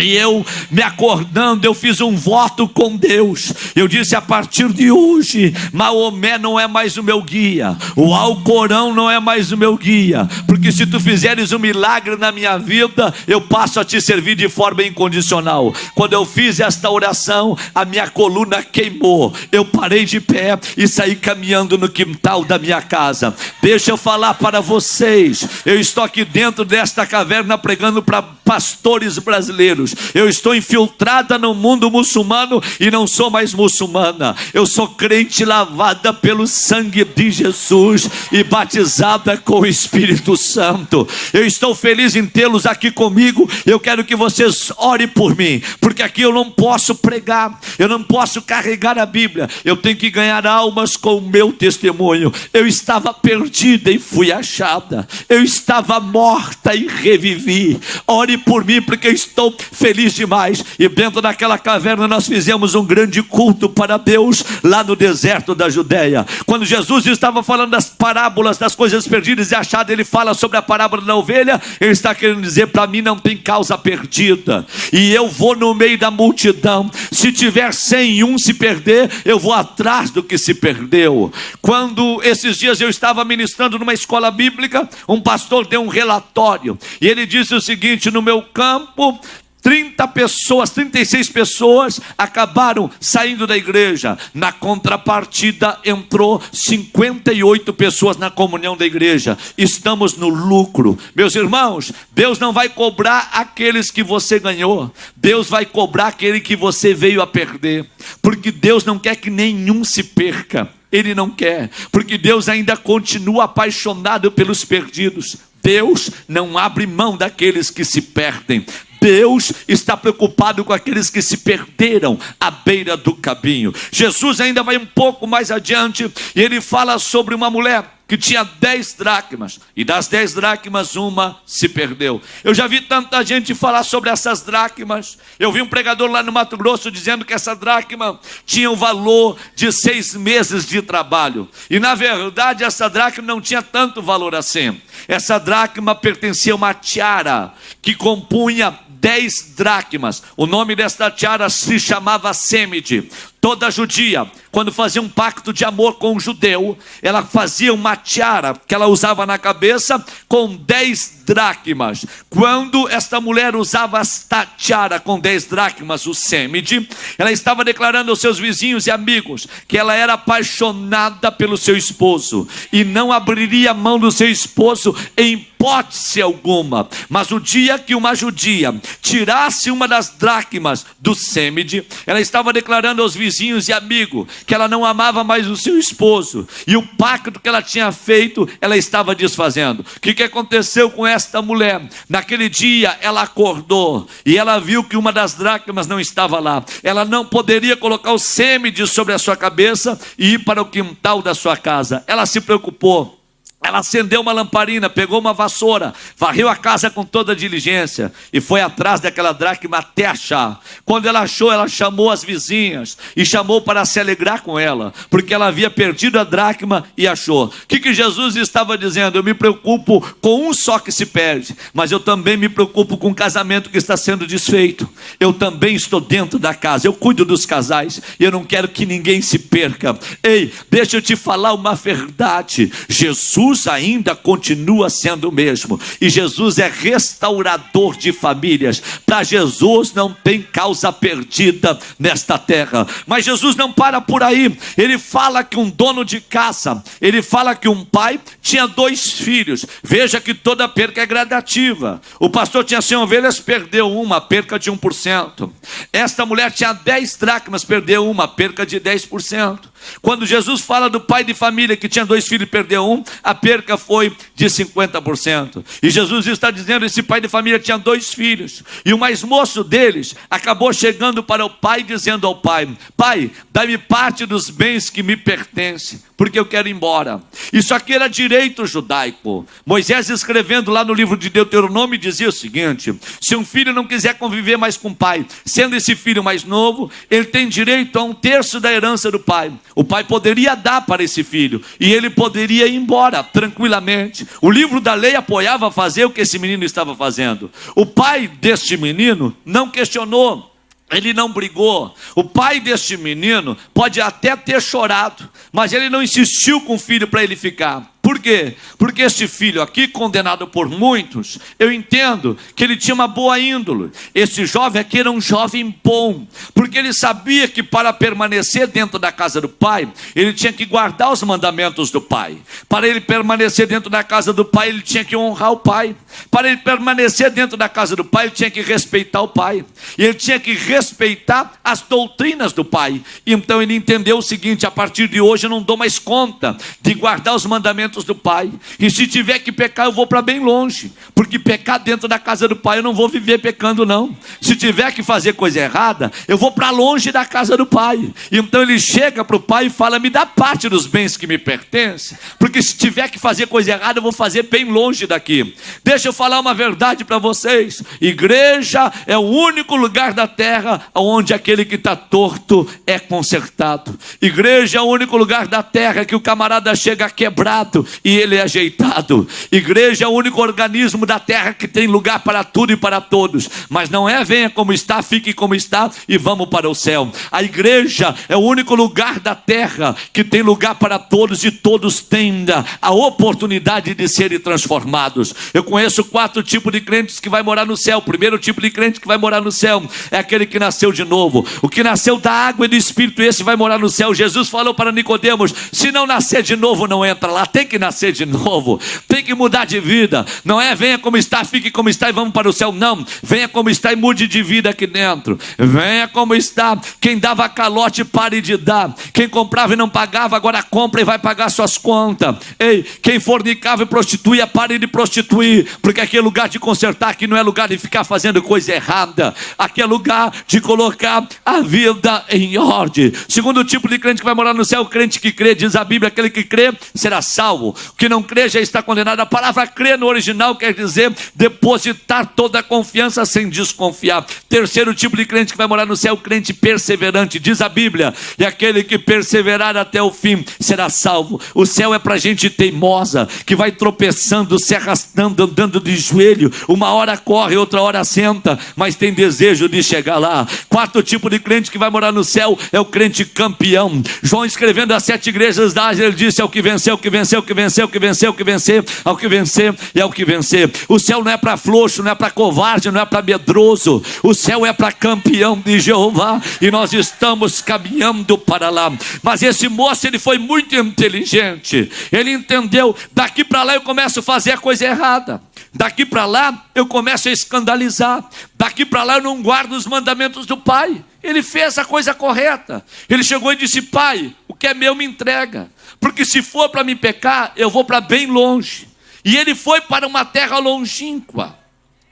E eu, me acordando, eu fiz um voto com Deus. Eu disse: a partir de hoje, Maomé não é mais o meu guia, o Alcorão não é mais o meu guia, porque se tu fizeres um milagre na minha vida, eu passo a te servir de forma incondicional. Quando eu fiz esta oração, a minha coluna queimou. Eu parei de pé e saí caminhando no quintal da minha casa. Deixa eu falar para vocês, eu estou aqui dentro desta caverna pregando para pastores brasileiros. Eu estou infiltrada no mundo muçulmano e não sou mais muçulmana. Eu sou crente lavada pelo sangue de Jesus e batizada com o Espírito Santo. Eu estou feliz em tê-los aqui comigo. Eu quero que vocês orem por mim, porque aqui eu não posso pregar, eu não posso carregar a Bíblia. Eu tenho que ganhar almas com o meu testemunho. Eu estava perdida e fui achada. Eu estava morta e revivi. Ore por mim, porque eu estou feliz demais. E dentro daquela caverna nós fizemos um grande culto para Deus, lá no deserto da Judéia. Quando Jesus estava falando das parábolas das coisas perdidas e achadas, ele fala sobre a parábola da ovelha. Ele está querendo dizer: para mim não tem causa perdida, e eu vou no meio da multidão. Se tiver 100 e um se perder, eu vou atrás do que se perdeu. Quando esses dias eu estava ministrando numa escola bíblica, um pastor deu um relatório, e ele disse o seguinte: no meu campo 36 pessoas acabaram saindo da igreja. Na contrapartida, entrou 58 pessoas na comunhão da igreja. Estamos no lucro. Meus irmãos, Deus não vai cobrar aqueles que você ganhou, Deus vai cobrar aquele que você veio a perder, porque Deus não quer que nenhum se perca. Ele não quer, porque Deus ainda continua apaixonado pelos perdidos. Deus não abre mão daqueles que se perdem. Deus está preocupado com aqueles que se perderam à beira do caminho. Jesus ainda vai um pouco mais adiante e ele fala sobre uma mulher que tinha 10 dracmas, e das 10 dracmas uma se perdeu. Eu já vi tanta gente falar sobre essas dracmas. Eu vi um pregador lá no Mato Grosso dizendo que essa dracma tinha o valor de 6 meses de trabalho, e na verdade essa dracma não tinha tanto valor assim. Essa dracma pertencia a uma tiara que compunha 10 dracmas. O nome desta tiara se chamava Sêmide. Toda judia, quando fazia um pacto de amor com um judeu, ela fazia uma tiara que ela usava na cabeça com 10 dracmas. Quando esta mulher usava esta tiara com 10 dracmas, o Sêmide, ela estava declarando aos seus vizinhos e amigos que ela era apaixonada pelo seu esposo e não abriria mão do seu esposo em hipótese alguma. Mas o dia que uma judia tirasse uma das dracmas do Sêmide, ela estava declarando aos vizinhos e amigos que ela não amava mais o seu esposo, e o pacto que ela tinha feito, ela estava desfazendo. O que aconteceu com esta mulher? Naquele dia ela acordou e ela viu que uma das dracmas não estava lá. Ela não poderia colocar o Sêmide sobre a sua cabeça e ir para o quintal da sua casa. Ela se preocupou. Ela acendeu uma lamparina, pegou uma vassoura, varreu a casa com toda a diligência e foi atrás daquela dracma até achar. Quando ela achou, ela chamou as vizinhas e chamou para se alegrar com ela, porque ela havia perdido a dracma e achou. O que Jesus estava dizendo? Eu me preocupo com um só que se perde, mas eu também me preocupo com o casamento que está sendo desfeito. Eu também estou dentro da casa, eu cuido dos casais e eu não quero que ninguém se perca. Ei, deixa eu te falar uma verdade. Jesus ainda continua sendo o mesmo, e Jesus é restaurador de famílias. Para Jesus não tem causa perdida nesta terra. Mas Jesus não para por aí. Ele fala que um dono de casa, ele fala que um pai tinha 2 filhos. Veja que toda perca é gradativa. O pastor tinha 100 ovelhas, perdeu uma, perca de 1%. Esta mulher tinha 10 dracmas, perdeu uma, perca de 10%. Quando Jesus fala do pai de família que tinha 2 filhos e perdeu um, a perca foi de 50%. E Jesus está dizendo: esse pai de família tinha 2 filhos, e o mais moço deles acabou chegando para o pai, dizendo ao pai: pai, dá-me parte dos bens que me pertencem, porque eu quero ir embora. Isso aqui era direito judaico. Moisés, escrevendo lá no livro de Deuteronômio, dizia o seguinte: se um filho não quiser conviver mais com o pai, sendo esse filho mais novo, ele tem direito a 1/3 da herança do pai. O pai poderia dar para esse filho e ele poderia ir embora tranquilamente. O livro da lei apoiava fazer o que esse menino estava fazendo. O pai deste menino não questionou, ele não brigou. O pai deste menino pode até ter chorado, mas ele não insistiu com o filho para ele ficar. Por quê? Porque este filho aqui, condenado por muitos, eu entendo que ele tinha uma boa índole. Esse jovem aqui era um jovem bom, porque ele sabia que para permanecer dentro da casa do pai, ele tinha que guardar os mandamentos do pai. Para ele permanecer dentro da casa do pai, ele tinha que honrar o pai. Para ele permanecer dentro da casa do pai, ele tinha que respeitar o pai. E ele tinha que respeitar as doutrinas do pai. Então ele entendeu o seguinte: a partir de hoje eu não dou mais conta de guardar os mandamentos do pai, e se tiver que pecar eu vou para bem longe, porque pecar dentro da casa do pai eu não vou viver pecando não. Se tiver que fazer coisa errada, eu vou para longe da casa do pai. Então ele chega para o pai e fala: me dá parte dos bens que me pertencem, porque se tiver que fazer coisa errada eu vou fazer bem longe daqui. Deixa eu falar uma verdade para vocês: igreja é o único lugar da terra onde aquele que está torto é consertado. Igreja é o único lugar da terra que o camarada chega quebrado e ele é ajeitado. Igreja é o único organismo da terra que tem lugar para tudo e para todos, mas não é venha como está, fique como está e vamos para o céu. A igreja é o único lugar da terra que tem lugar para todos, e todos têm a oportunidade de serem transformados. Eu conheço 4 tipos de crentes que vai morar no céu. O primeiro tipo de crente que vai morar no céu é aquele que nasceu de novo, o que nasceu da água e do Espírito. Esse vai morar no céu. Jesus falou para Nicodemos: se não nascer de novo não entra lá. Tem que nascer de novo, tem que mudar de vida. Não é venha como está, fique como está e vamos para o céu. Não, venha como está e mude de vida aqui dentro. Venha como está. Quem dava calote, pare de dar. Quem comprava e não pagava, agora compra e vai pagar suas contas. Ei, quem fornicava e prostituía, pare de prostituir, porque aqui é lugar de consertar, aqui não é lugar de ficar fazendo coisa errada. Aqui é lugar de colocar a vida em ordem. Segundo tipo de crente que vai morar no céu, o crente que crê, diz a Bíblia: aquele que crê será salvo. O que não crê já está condenado. A palavra crer no original quer dizer depositar toda a confiança sem desconfiar. Terceiro tipo de crente que vai morar no céu, o crente perseverante, diz a Bíblia: e aquele que perseverar até o fim será salvo. O céu é para gente teimosa, que vai tropeçando, se arrastando, andando de joelho, uma hora corre, outra hora senta, mas tem desejo de chegar lá. Quarto tipo de crente que vai morar no céu é o crente campeão. João, escrevendo as 7 igrejas da Ásia, ele disse: ao que venceu, que venceu, que venceu, que venceu, que vencer, ao que vencer e ao que vencer. O céu não é para frouxo, não é para covarde, não é para medroso. O céu é para campeão de Jeová, e nós estamos caminhando para lá. Mas esse moço, ele foi muito inteligente. Ele entendeu: daqui para lá eu começo a fazer a coisa errada, daqui para lá eu começo a escandalizar, daqui para lá eu não guardo os mandamentos do pai. Ele fez a coisa correta. Ele chegou e disse: pai, o que é meu me entrega, porque se for para me pecar, eu vou para bem longe. E ele foi para uma terra longínqua.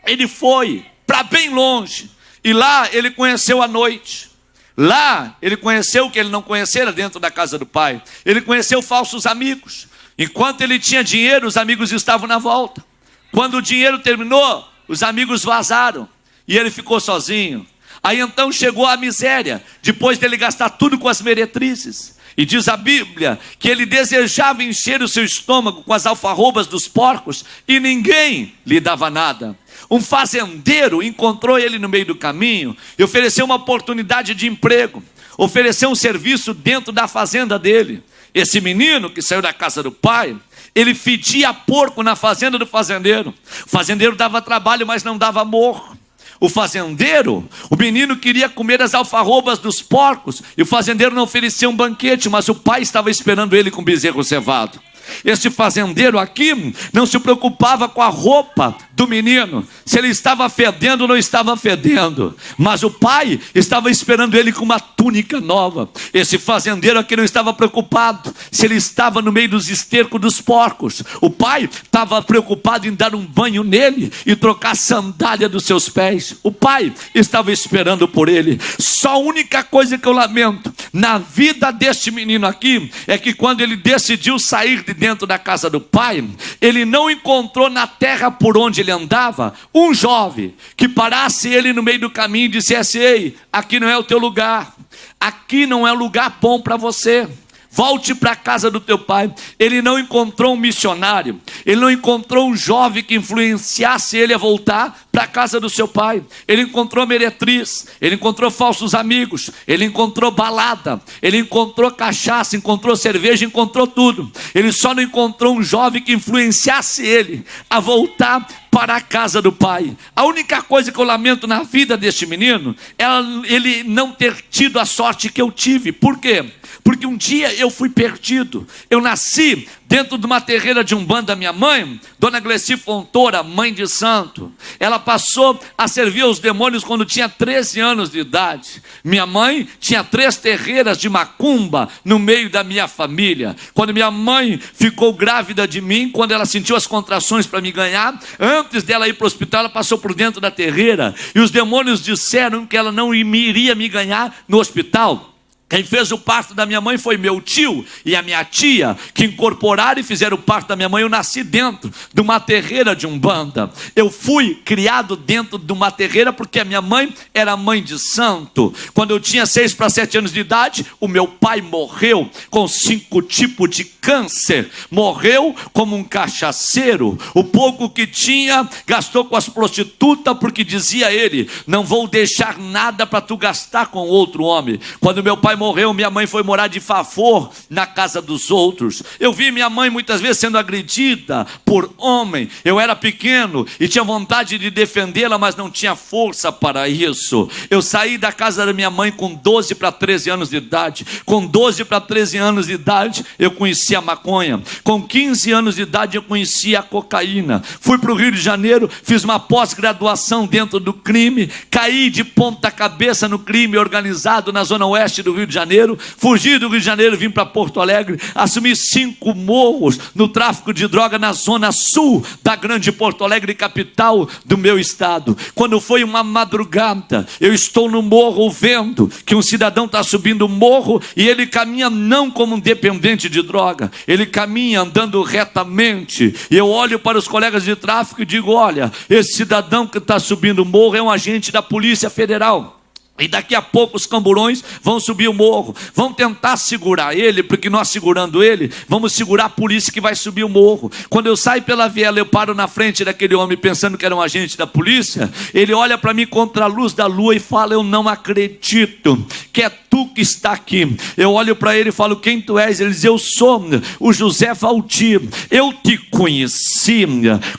Ele foi para bem longe. E lá ele conheceu a noite. Lá ele conheceu o que ele não conhecera dentro da casa do pai. Ele conheceu falsos amigos. Enquanto ele tinha dinheiro, os amigos estavam na volta. Quando o dinheiro terminou, os amigos vazaram e ele ficou sozinho. Aí então chegou a miséria, depois dele gastar tudo com as meretrizes. E diz a Bíblia que ele desejava encher o seu estômago com as alfarrobas dos porcos e ninguém lhe dava nada. Um fazendeiro encontrou ele no meio do caminho e ofereceu uma oportunidade de emprego, ofereceu um serviço dentro da fazenda dele. Esse menino que saiu da casa do pai, ele fedia porco na fazenda do fazendeiro. O fazendeiro dava trabalho, mas não dava amor. O fazendeiro, o menino queria comer as alfarrobas dos porcos, e o fazendeiro não oferecia um banquete, mas o pai estava esperando ele com bezerro cevado. Este fazendeiro aqui não se preocupava com a roupa do menino, se ele estava fedendo ou não estava fedendo, mas o pai estava esperando ele com uma túnica nova. Esse fazendeiro aqui não estava preocupado se ele estava no meio dos estercos dos porcos. O pai estava preocupado em dar um banho nele e trocar a sandália dos seus pés. O pai estava esperando por ele. Só a única coisa que eu lamento na vida deste menino aqui é que quando ele decidiu sair de dentro da casa do pai, ele não encontrou na terra por onde ele andava um jovem que parasse ele no meio do caminho e dissesse: ei, aqui não é o teu lugar, aqui não é lugar bom para você, volte para a casa do teu pai. Ele não encontrou um missionário, ele não encontrou um jovem que influenciasse ele a voltar para a casa do seu pai. Ele encontrou meretriz, ele encontrou falsos amigos, ele encontrou balada, ele encontrou cachaça, encontrou cerveja, encontrou tudo. Ele só não encontrou um jovem que influenciasse ele a voltar para a casa do pai. A única coisa que eu lamento na vida deste menino é ele não ter tido a sorte que eu tive. Por quê? Porque um dia eu fui perdido. Eu nasci dentro de uma terreira de umbanda da minha mãe, Dona Gleci Fontoura, mãe de santo. Ela passou a servir aos demônios quando tinha 13 anos de idade. Minha mãe tinha 3 terreiras de macumba no meio da minha família. Quando minha mãe ficou grávida de mim, quando ela sentiu as contrações para me ganhar, antes dela ir para o hospital, ela passou por dentro da terreira, e os demônios disseram que ela não iria me ganhar no hospital. Quem fez o parto da minha mãe foi meu tio e a minha tia, que incorporaram e fizeram o parto da minha mãe. Eu nasci dentro de uma terreira de umbanda. Eu fui criado dentro de uma terreira porque a minha mãe era mãe de santo. Quando eu tinha 6 para 7 anos de idade, o meu pai morreu com 5 tipos de câncer. Morreu como um cachaceiro. O pouco que tinha, gastou com as prostitutas, porque dizia ele: não vou deixar nada para tu gastar com outro homem. Quando meu pai morreu, minha mãe foi morar de favor na casa dos outros. Eu vi minha mãe muitas vezes sendo agredida por homem. Eu era pequeno e tinha vontade de defendê-la, mas não tinha força para isso. Eu saí da casa da minha mãe com 12 para 13 anos de idade. Com 12 para 13 anos de idade, eu conhecia a maconha. Com 15 anos de idade, eu conhecia a cocaína. Fui para o Rio de Janeiro, fiz uma pós-graduação dentro do crime, caí de ponta cabeça no crime organizado na zona oeste do Rio de Janeiro, fugi do Rio de Janeiro, vim para Porto Alegre, assumi 5 morros no tráfico de droga na zona sul da grande Porto Alegre, capital do meu estado. Quando foi uma madrugada, eu estou no morro vendo que um cidadão está subindo o morro e ele caminha não como um dependente de droga, ele caminha andando retamente, e eu olho para os colegas de tráfico e digo: olha, esse cidadão que está subindo o morro é um agente da Polícia Federal. E daqui a pouco os camburões vão subir o morro, vão tentar segurar ele, porque nós segurando ele, vamos segurar a polícia que vai subir o morro. Quando eu saio pela viela, eu paro na frente daquele homem pensando que era um agente da polícia. Ele olha para mim contra a luz da lua e fala: eu não acredito que é tu que está aqui. Eu olho para ele e falo: quem tu és? Ele diz: eu sou o José Valtir, eu te conheci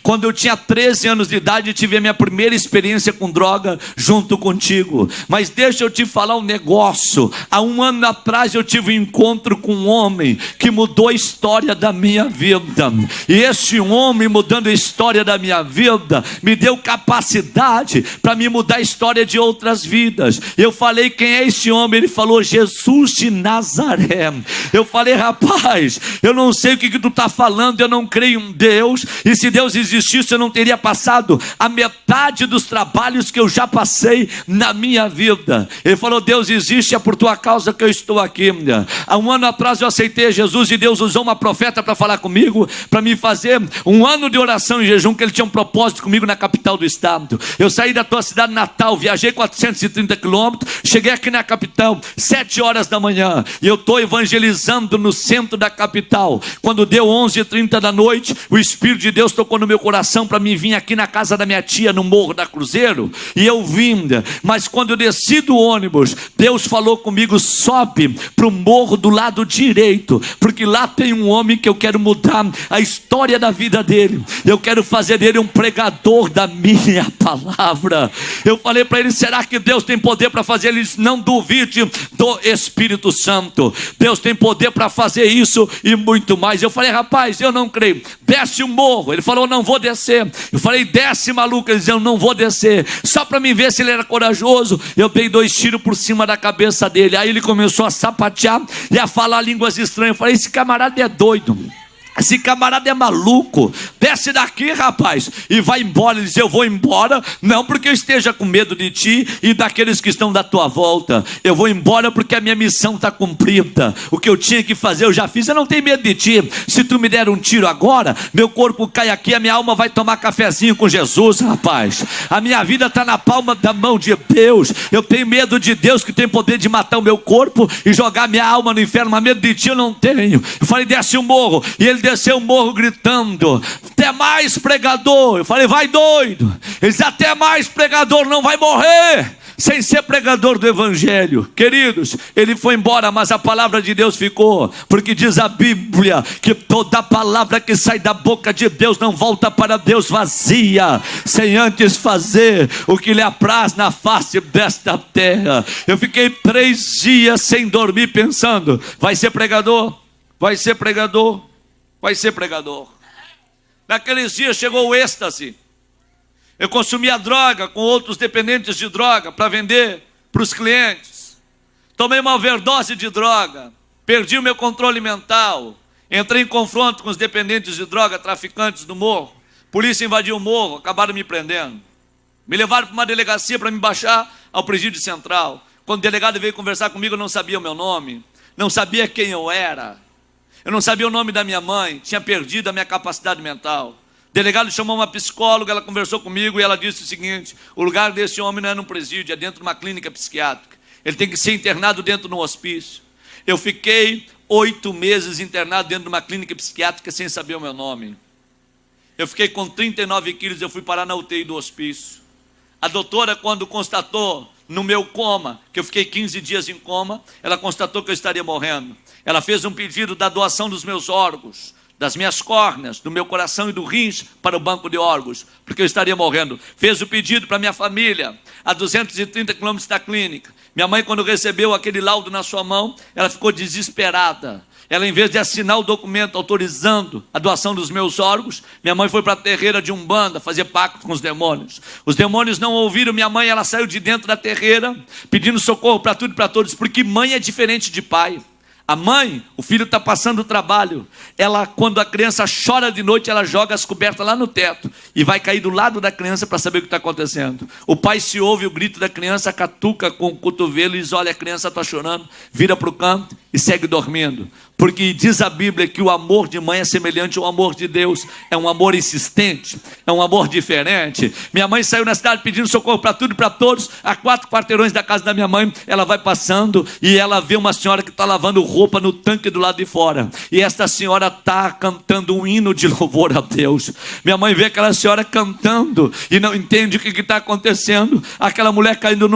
quando eu tinha 13 anos de idade e tive a minha primeira experiência com droga junto contigo. Mas deixa eu te falar um negócio. Há 1 ano atrás eu tive um encontro com um homem que mudou a história da minha vida. E esse homem, mudando a história da minha vida, me deu capacidade para me mudar a história de outras vidas. Eu falei: quem é esse homem? Ele falou: Jesus de Nazaré. Eu falei: rapaz, eu não sei o que tu está falando, eu não creio em Deus, e se Deus existisse eu não teria passado a metade dos trabalhos que eu já passei na minha vida. Ele falou: Deus existe, é por tua causa que eu estou aqui. Há 1 ano atrás eu aceitei Jesus e Deus usou uma profeta para falar comigo, para me fazer 1 ano de oração e jejum, que ele tinha um propósito comigo na capital do estado. Eu saí da tua cidade natal, viajei 430 quilômetros, cheguei aqui na capital 7 horas da manhã, e eu estou evangelizando no centro da capital. Quando deu 11h30 da noite, o Espírito de Deus tocou no meu coração para mim vir aqui na casa da minha tia, no Morro da Cruzeiro, e eu vim. Mas quando eu desci do ônibus, Deus falou comigo: sobe para o morro do lado direito, porque lá tem um homem que eu quero mudar a história da vida dele, eu quero fazer dele um pregador da minha palavra. Eu falei para ele: será que Deus tem poder para fazer? Ele disse: não duvide do Espírito Santo, Deus tem poder para fazer isso e muito mais. Eu falei: rapaz, eu não creio, desce o morro. Ele falou: não vou descer. Eu falei: desce, maluco. Ele disse: eu não vou descer. Só para me ver se ele era corajoso, eu dei 2 tiros por cima da cabeça dele. Aí ele começou a sapatear e a falar línguas estranhas. Eu falei: esse camarada é doido. Esse camarada é maluco, desce daqui, rapaz, e vai embora. Ele diz: eu vou embora, não porque eu esteja com medo de ti e daqueles que estão da tua volta. Eu vou embora porque a minha missão está cumprida. O que eu tinha que fazer eu já fiz. Eu não tenho medo de ti. Se tu me der um tiro agora, meu corpo cai aqui, a minha alma vai tomar cafezinho com Jesus, rapaz. A minha vida está na palma da mão de Deus. Eu tenho medo de Deus, que tem poder de matar o meu corpo e jogar minha alma no inferno, mas medo de ti eu não tenho. Eu falei: desce o morro. E ele desceu o morro gritando: até mais, pregador. Eu falei: vai doido. Ele disse: até mais, pregador, não vai morrer sem ser pregador do evangelho. Queridos, ele foi embora, mas a palavra de Deus ficou, porque diz a Bíblia que toda palavra que sai da boca de Deus não volta para Deus vazia, sem antes fazer o que lhe apraz na face desta terra. Eu fiquei 3 dias sem dormir pensando: vai ser pregador, vai ser pregador, vai ser pregador. Naqueles dias chegou o êxtase. Eu consumia droga com outros dependentes de droga para vender para os clientes. Tomei uma overdose de droga, perdi o meu controle mental, entrei em confronto com os dependentes de droga, traficantes do morro. Polícia invadiu o morro, acabaram me prendendo. Me levaram para uma delegacia para me baixar ao presídio central. Quando o delegado veio conversar comigo, eu não sabia o meu nome, não sabia quem eu era. Eu não sabia o nome da minha mãe, tinha perdido a minha capacidade mental. O delegado chamou uma psicóloga, ela conversou comigo e ela disse o seguinte: o lugar desse homem não é num presídio, é dentro de uma clínica psiquiátrica. Ele tem que ser internado dentro de um hospício. Eu fiquei 8 meses internado dentro de uma clínica psiquiátrica sem saber o meu nome. Eu fiquei com 39 quilos, eu fui parar na UTI do hospício. A doutora, quando constatou no meu coma, que eu fiquei 15 dias em coma, ela constatou que eu estaria morrendo. Ela fez um pedido da doação dos meus órgãos, das minhas córneas, do meu coração e do rins para o banco de órgãos, porque eu estaria morrendo. Fez o pedido para minha família, a 230 quilômetros da clínica. Minha mãe, quando recebeu aquele laudo na sua mão, ela ficou desesperada. Ela, em vez de assinar o documento autorizando a doação dos meus órgãos, minha mãe foi para a terreira de Umbanda fazer pacto com os demônios. Os demônios não ouviram minha mãe, ela saiu de dentro da terreira pedindo socorro para tudo e para todos, porque mãe é diferente de pai. A mãe, o filho está passando trabalho, ela, quando a criança chora de noite, ela joga as cobertas lá no teto e vai cair do lado da criança para saber o que está acontecendo. O pai, se ouve o grito da criança, catuca com o cotovelo e diz: olha, a criança está chorando, vira para o canto e segue dormindo. Porque diz a Bíblia que o amor de mãe é semelhante ao amor de Deus. É um amor insistente, é um amor diferente. Minha mãe saiu na cidade pedindo socorro para tudo e para todos. A 4 quarteirões da casa da minha mãe, ela vai passando e ela vê uma senhora que está lavando roupa no tanque do lado de fora. E esta senhora está cantando um hino de louvor a Deus. Minha mãe vê aquela senhora cantando e não entende o que está acontecendo. Aquela mulher caindo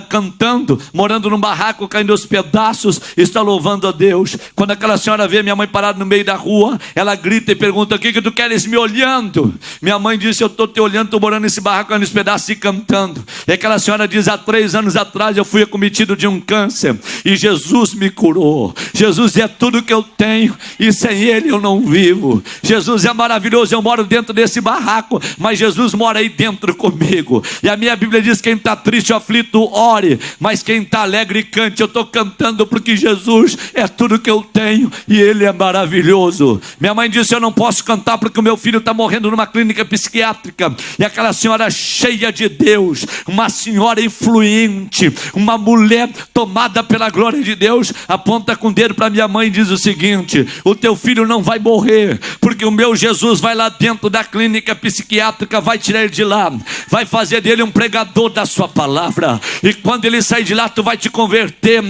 cantando, morando num barraco, caindo aos pedaços, está louvando a Deus. Quando aquela senhora vê minha mãe parada no meio da rua, ela grita e pergunta: o que tu queres me olhando? Minha mãe disse: eu estou te olhando, estou morando nesse barraco, nesse pedaço e cantando. E aquela senhora diz: há 3 anos atrás eu fui acometido de um câncer e Jesus me curou. Jesus é tudo que eu tenho e sem Ele eu não vivo. Jesus é maravilhoso, eu moro dentro desse barraco, mas Jesus mora aí dentro comigo. E a minha Bíblia diz: quem está triste ou aflito, ore, mas quem está alegre, cante. Eu estou cantando porque Jesus é tudo que eu tenho e Ele é maravilhoso. Minha mãe disse: eu não posso cantar porque o meu filho está morrendo numa clínica psiquiátrica. E aquela senhora cheia de Deus, uma senhora influente, uma mulher tomada pela glória de Deus, aponta com o dedo para minha mãe e diz o seguinte: o teu filho não vai morrer, porque o meu Jesus vai lá dentro da clínica psiquiátrica, vai tirar ele de lá, vai fazer dele um pregador da sua palavra, e quando ele sair de lá, tu vai te converter,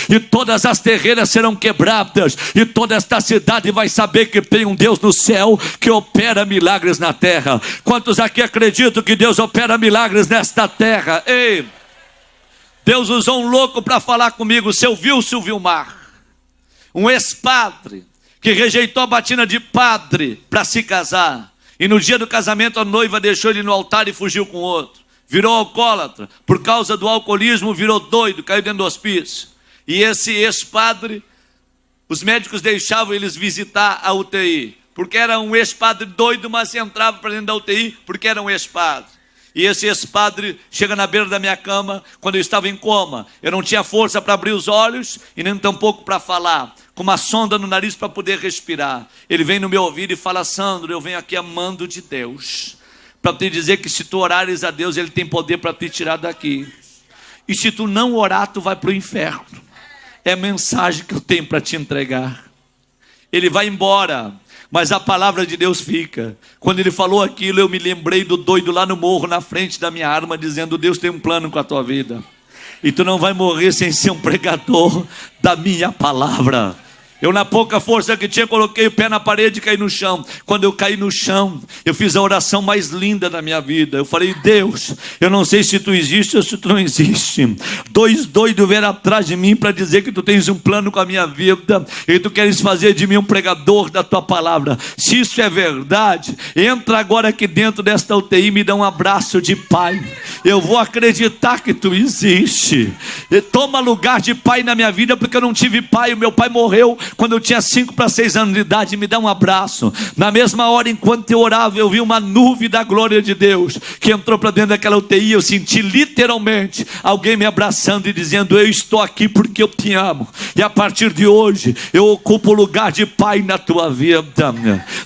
e todas as terreiras serão quebradas, e toda esta cidade vai saber que tem um Deus no céu que opera milagres na terra. Quantos aqui acreditam que Deus opera milagres nesta terra? Ei, Deus usou um louco para falar comigo, seu Wilson Vilmar, um ex-padre que rejeitou a batina de padre para se casar, e no dia do casamento a noiva deixou ele no altar e fugiu com outro. Virou alcoólatra, por causa do alcoolismo virou doido, caiu dentro do hospício. E esse ex-padre, os médicos deixavam eles visitar a UTI, porque era um ex-padre doido, mas entrava para dentro da UTI porque era um ex-padre. E esse ex-padre chega na beira da minha cama, quando eu estava em coma. Eu não tinha força para abrir os olhos e nem tampouco para falar, com uma sonda no nariz para poder respirar. Ele vem no meu ouvido e fala: Sandro, eu venho aqui amando de Deus, para te dizer que se tu orares a Deus, Ele tem poder para te tirar daqui. E se tu não orar, tu vai para o inferno. É a mensagem que eu tenho para te entregar. Ele vai embora, mas a palavra de Deus fica. Quando ele falou aquilo, eu me lembrei do doido lá no morro, na frente da minha arma, dizendo: Deus tem um plano com a tua vida, e tu não vai morrer sem ser um pregador da minha palavra. Eu, na pouca força que tinha, coloquei o pé na parede e caí no chão. Quando eu caí no chão, eu fiz a oração mais linda da minha vida. Eu falei: Deus, eu não sei se tu existe ou se tu não existe. Dois doidos vieram atrás de mim para dizer que tu tens um plano com a minha vida e tu queres fazer de mim um pregador da tua palavra. Se isso é verdade, entra agora aqui dentro desta UTI e me dá um abraço de pai. Eu vou acreditar que tu existe. E toma lugar de pai na minha vida, porque eu não tive pai. O meu pai morreu quando eu tinha 5 para 6 anos de idade. Me dá um abraço. Na mesma hora, enquanto eu orava, eu vi uma nuvem da glória de Deus que entrou para dentro daquela UTI. Eu senti literalmente alguém me abraçando e dizendo: eu estou aqui porque eu te amo, e a partir de hoje eu ocupo o lugar de pai na tua vida.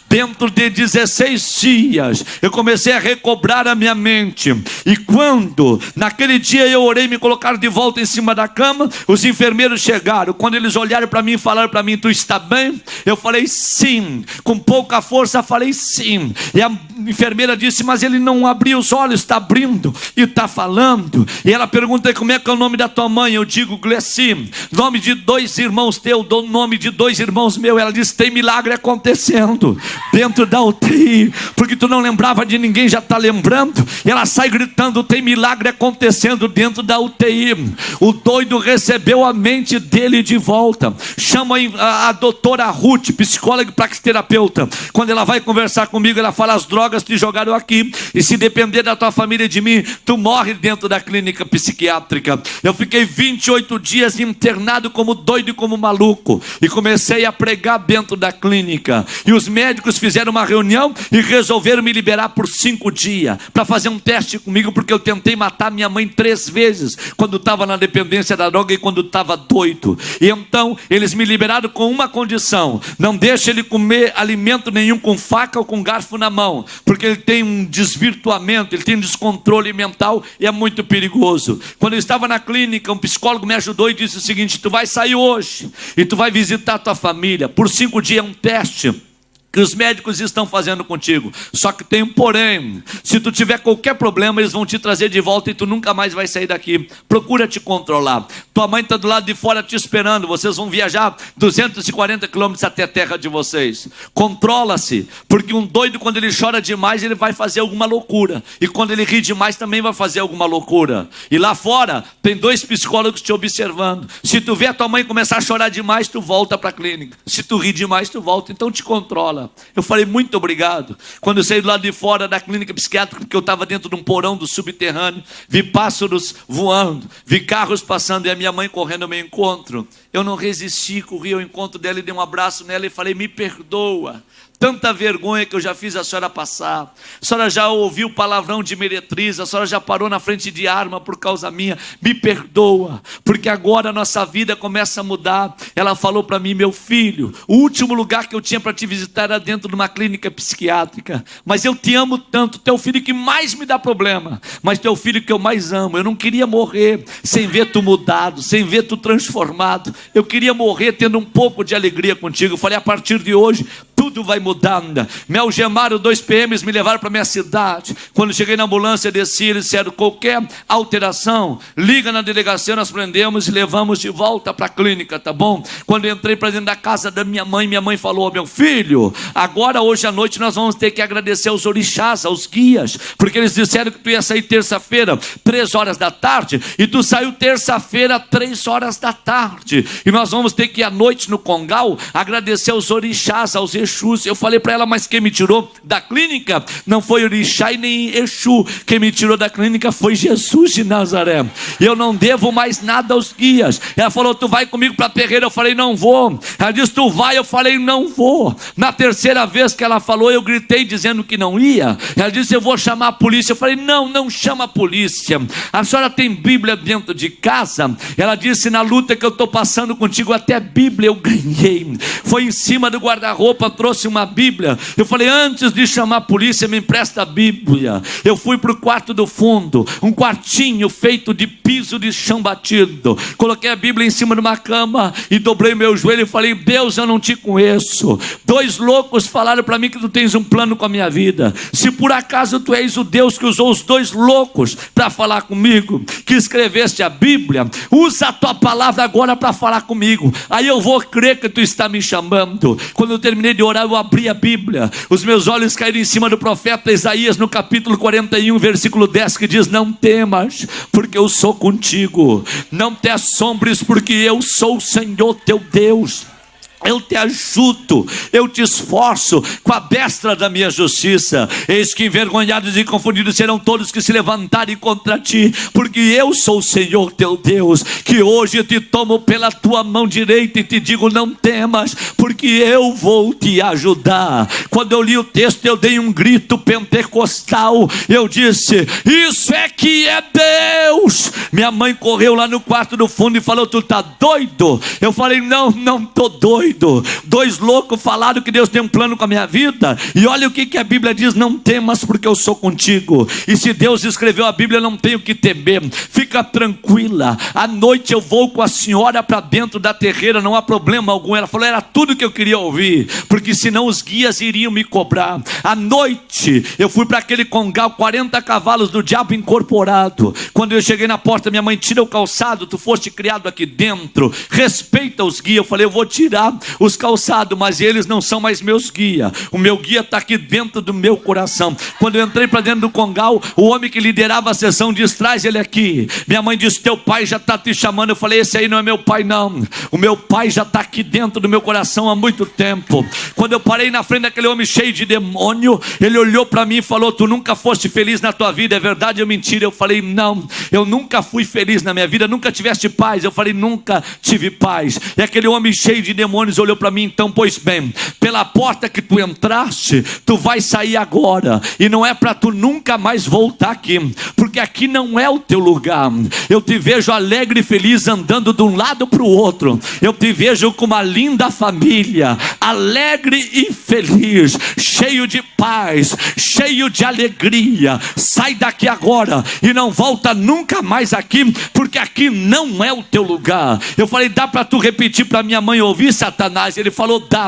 Dentro de 16 dias eu comecei a recobrar a minha mente. E quando naquele dia eu orei, me colocaram de volta em cima da cama, os enfermeiros chegaram. Quando eles olharam para mim e falaram para mim: tu está bem? Eu falei: sim. Com pouca força falei: sim. E a enfermeira disse: mas ele não abriu os olhos. Está abrindo e está falando. E ela pergunta: como é que é o nome da tua mãe? Eu digo: Gleci. Nome de 2 irmãos teu, dou nome de 2 irmãos meu. Ela disse: tem milagre acontecendo dentro da UTI, porque tu não lembrava de ninguém, já está lembrando. E ela sai gritando: tem milagre acontecendo dentro da UTI. O doido recebeu a mente dele de volta. Chama a doutora Ruth, psicóloga e praxiterapeuta. Quando ela vai conversar comigo, ela fala: as drogas te jogaram aqui, e se depender da tua família e de mim, tu morre dentro da clínica psiquiátrica. Eu fiquei 28 dias internado como doido e como maluco, e comecei a pregar dentro da clínica. E os médicos fizeram uma reunião e resolveram me liberar por 5 dias, para fazer um teste comigo, porque eu tentei matar minha mãe 3 vezes, quando estava na dependência da droga e quando estava doido. E então eles me liberaram com uma condição: não deixe ele comer alimento nenhum com faca ou com garfo na mão, porque ele tem um desvirtuamento, ele tem um descontrole mental e é muito perigoso. Quando eu estava na clínica, um psicólogo me ajudou e disse o seguinte: tu vai sair hoje e tu vai visitar a tua família por 5 dias, é um teste que os médicos estão fazendo contigo. Só que tem um porém: se tu tiver qualquer problema, eles vão te trazer de volta e tu nunca mais vai sair daqui. Procura te controlar. Tua mãe está do lado de fora te esperando. Vocês vão viajar 240 quilômetros até a terra de vocês. Controla-se, porque um doido, quando ele chora demais, ele vai fazer alguma loucura, e quando ele ri demais, também vai fazer alguma loucura. E lá fora tem 2 psicólogos te observando. Se tu vê a tua mãe começar a chorar demais, tu volta para a clínica. Se tu rir demais, tu volta. Então te controla. Eu falei: muito obrigado. Quando eu saí do lado de fora da clínica psiquiátrica, porque eu estava dentro de um porão do subterrâneo, vi pássaros voando, vi carros passando e a minha mãe correndo ao meu encontro. Eu não resisti, corri ao encontro dela e dei um abraço nela e falei: me perdoa. Tanta vergonha que eu já fiz a senhora passar. A senhora já ouviu palavrão de meretriz, a senhora já parou na frente de arma por causa minha. Me perdoa, porque agora a nossa vida começa a mudar. Ela falou para mim: meu filho, o último lugar que eu tinha para te visitar era dentro de uma clínica psiquiátrica, mas eu te amo tanto, teu filho que mais me dá problema, mas teu filho que eu mais amo. Eu não queria morrer sem ver tu mudado, sem ver tu transformado. Eu queria morrer tendo um pouco de alegria contigo. Eu falei: a partir de hoje tudo vai mudando. Me algemaram, 2 PMs me levaram para minha cidade. Quando cheguei na ambulância, desci, eles disseram: qualquer alteração, liga na delegacia, nós prendemos e levamos de volta para a clínica, tá bom? Quando eu entrei para dentro da casa da minha mãe falou: meu filho, agora hoje à noite nós vamos ter que agradecer aos orixás, aos guias, porque eles disseram que tu ia sair terça-feira 3 horas da tarde, e tu saiu terça-feira 3 horas da tarde, e nós vamos ter que ir à noite no Congal agradecer aos orixás, aos Exus, Exus. Eu falei para ela, mas quem me tirou da clínica não foi Orixá e nem Exu. Quem me tirou da clínica foi Jesus de Nazaré. Eu não devo mais nada aos guias. Ela falou, tu vai comigo para a terreira? Eu falei, não vou. Ela disse, tu vai? Eu falei, não vou. Na terceira vez que ela falou, eu gritei dizendo que não ia. Ela disse, eu vou chamar a polícia. Eu falei, não chama a polícia. A senhora tem Bíblia dentro de casa? Ela disse, na luta que eu estou passando contigo, até Bíblia eu ganhei. Foi em cima do guarda-roupa, trouxe uma Bíblia. Eu falei, antes de chamar a polícia, me empresta a Bíblia. Eu fui para o quarto do fundo, um quartinho feito de piso de chão batido. Coloquei a Bíblia em cima de uma cama e dobrei meu joelho e falei, Deus, eu não te conheço. 2 loucos falaram para mim que tu tens um plano com a minha vida. Se por acaso tu és o Deus que usou os 2 loucos para falar comigo, que escreveste a Bíblia, usa a tua palavra agora para falar comigo. Aí eu vou crer que tu está me chamando. Quando eu terminei de orar, eu abri a Bíblia. Os meus olhos caíram em cima do profeta Isaías, no capítulo 41, versículo 10, que diz, não temas, porque eu sou contigo. Não te assombres, porque eu sou o Senhor teu Deus. Eu te ajudo, eu te esforço com a destra da minha justiça. Eis que envergonhados e confundidos serão todos que se levantarem contra ti, porque eu sou o Senhor teu Deus, que hoje te tomo pela tua mão direita e te digo, não temas, porque eu vou te ajudar. Quando eu li o texto, eu dei um grito pentecostal. Eu disse, isso é que é Deus. Minha mãe correu lá no quarto do fundo e falou, tu tá doido? Eu falei, não tô doido. 2 loucos falaram que Deus tem um plano com a minha vida. E olha o que a Bíblia diz, não temas, porque eu sou contigo. E se Deus escreveu a Bíblia, não tenho que temer. Fica tranquila, à noite eu vou com a senhora para dentro da terreira, não há problema algum. Ela falou, era tudo que eu queria ouvir, porque senão os guias iriam me cobrar. À noite eu fui para aquele congal, 40 cavalos do diabo incorporado. Quando eu cheguei na porta, minha mãe, tira o calçado, tu foste criado aqui dentro, respeita os guias. Eu falei, eu vou tirar os calçados, mas eles não são mais meus guias. O meu guia está aqui dentro do meu coração. Quando eu entrei para dentro do congal, o homem que liderava a sessão diz, traz ele aqui. Minha mãe disse, teu pai já está te chamando. Eu falei, esse aí não é meu pai não. O meu pai já está aqui dentro do meu coração há muito tempo. Quando eu parei na frente daquele homem cheio de demônio, ele olhou para mim e falou, tu nunca foste feliz na tua vida, é verdade ou mentira? Eu falei, não, eu nunca fui feliz na minha vida. Nunca tiveste paz? Eu falei, nunca tive paz. E aquele homem cheio de demônios olhou para mim, então, pois bem, pela porta que tu entraste, tu vai sair agora, e não é para tu nunca mais voltar aqui, porque aqui não é o teu lugar. Eu te vejo alegre e feliz andando de um lado para o outro. Eu te vejo com uma linda família, alegre e feliz, cheio de paz, cheio de alegria. Sai daqui agora e não volta nunca mais aqui, porque aqui não é o teu lugar. Eu falei, dá para tu repetir para minha mãe ouvir, Satanás? Ele falou, dá.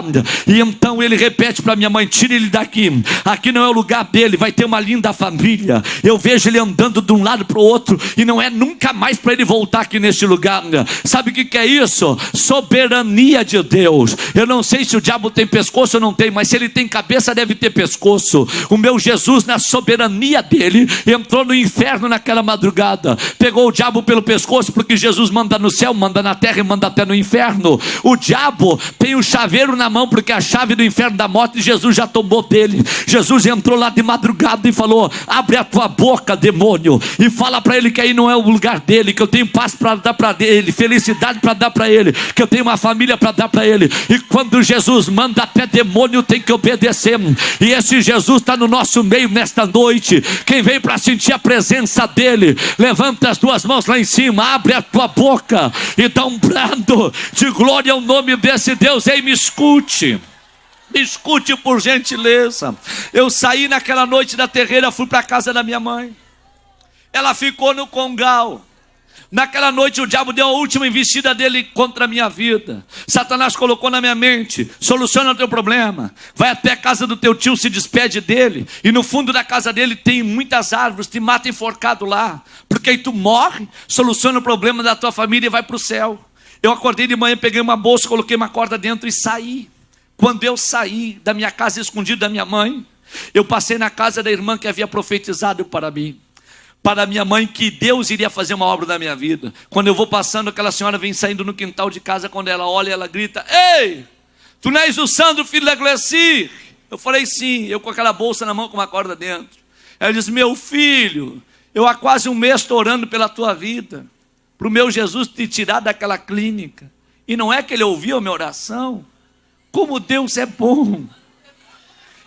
E então ele repete para minha mãe, tira ele daqui, aqui não é o lugar dele, vai ter uma linda família. Eu vejo ele andando de um lado para o outro, e não é nunca mais para ele voltar aqui neste lugar. Sabe o que é isso? Soberania de Deus. Eu não sei se o diabo tem pescoço ou não tem, mas se ele tem cabeça, deve ter pescoço. O meu Jesus, na soberania dele, entrou no inferno naquela madrugada, pegou o diabo pelo pescoço, porque Jesus manda no céu, manda na terra e manda até no inferno. O diabo tem o chaveiro na mão, porque a chave do inferno da morte Jesus já tomou dele. Jesus entrou lá de madrugada e falou, abre a tua boca, demônio, e fala para ele que aí não é o lugar dele, que eu tenho paz para dar para ele, felicidade para dar para ele, que eu tenho uma família para dar para ele. E quando Jesus manda, até demônio tem que obedecer. E esse Jesus está no nosso meio nesta noite. Quem vem para sentir a presença dele, levanta as tuas mãos lá em cima, abre a tua boca e dá um brado de glória ao nome desse Deus. Ei, me escute por gentileza. Eu saí naquela noite da terreira, fui para a casa da minha mãe. Ela ficou no congal. Naquela noite o diabo deu a última investida dele contra a minha vida. Satanás colocou na minha mente, soluciona o teu problema, vai até a casa do teu tio, se despede dele, e no fundo da casa dele tem muitas árvores, te mata enforcado lá, porque aí tu morre, soluciona o problema da tua família e vai para o céu. Eu acordei de manhã, peguei uma bolsa, coloquei uma corda dentro e saí. Quando eu saí da minha casa, escondido da minha mãe, eu passei na casa da irmã que havia profetizado para mim, para minha mãe, que Deus iria fazer uma obra na minha vida. Quando eu vou passando, aquela senhora vem saindo no quintal de casa. Quando ela olha, ela grita, ei, Tu não és o Sandro, filho da Gleci? Eu falei, sim. Eu com aquela bolsa na mão com uma corda dentro. Ela disse, meu filho, eu há quase um mês estou orando pela tua vida, para o meu Jesus te tirar daquela clínica. E não é que ele ouviu a minha oração? Como Deus é bom.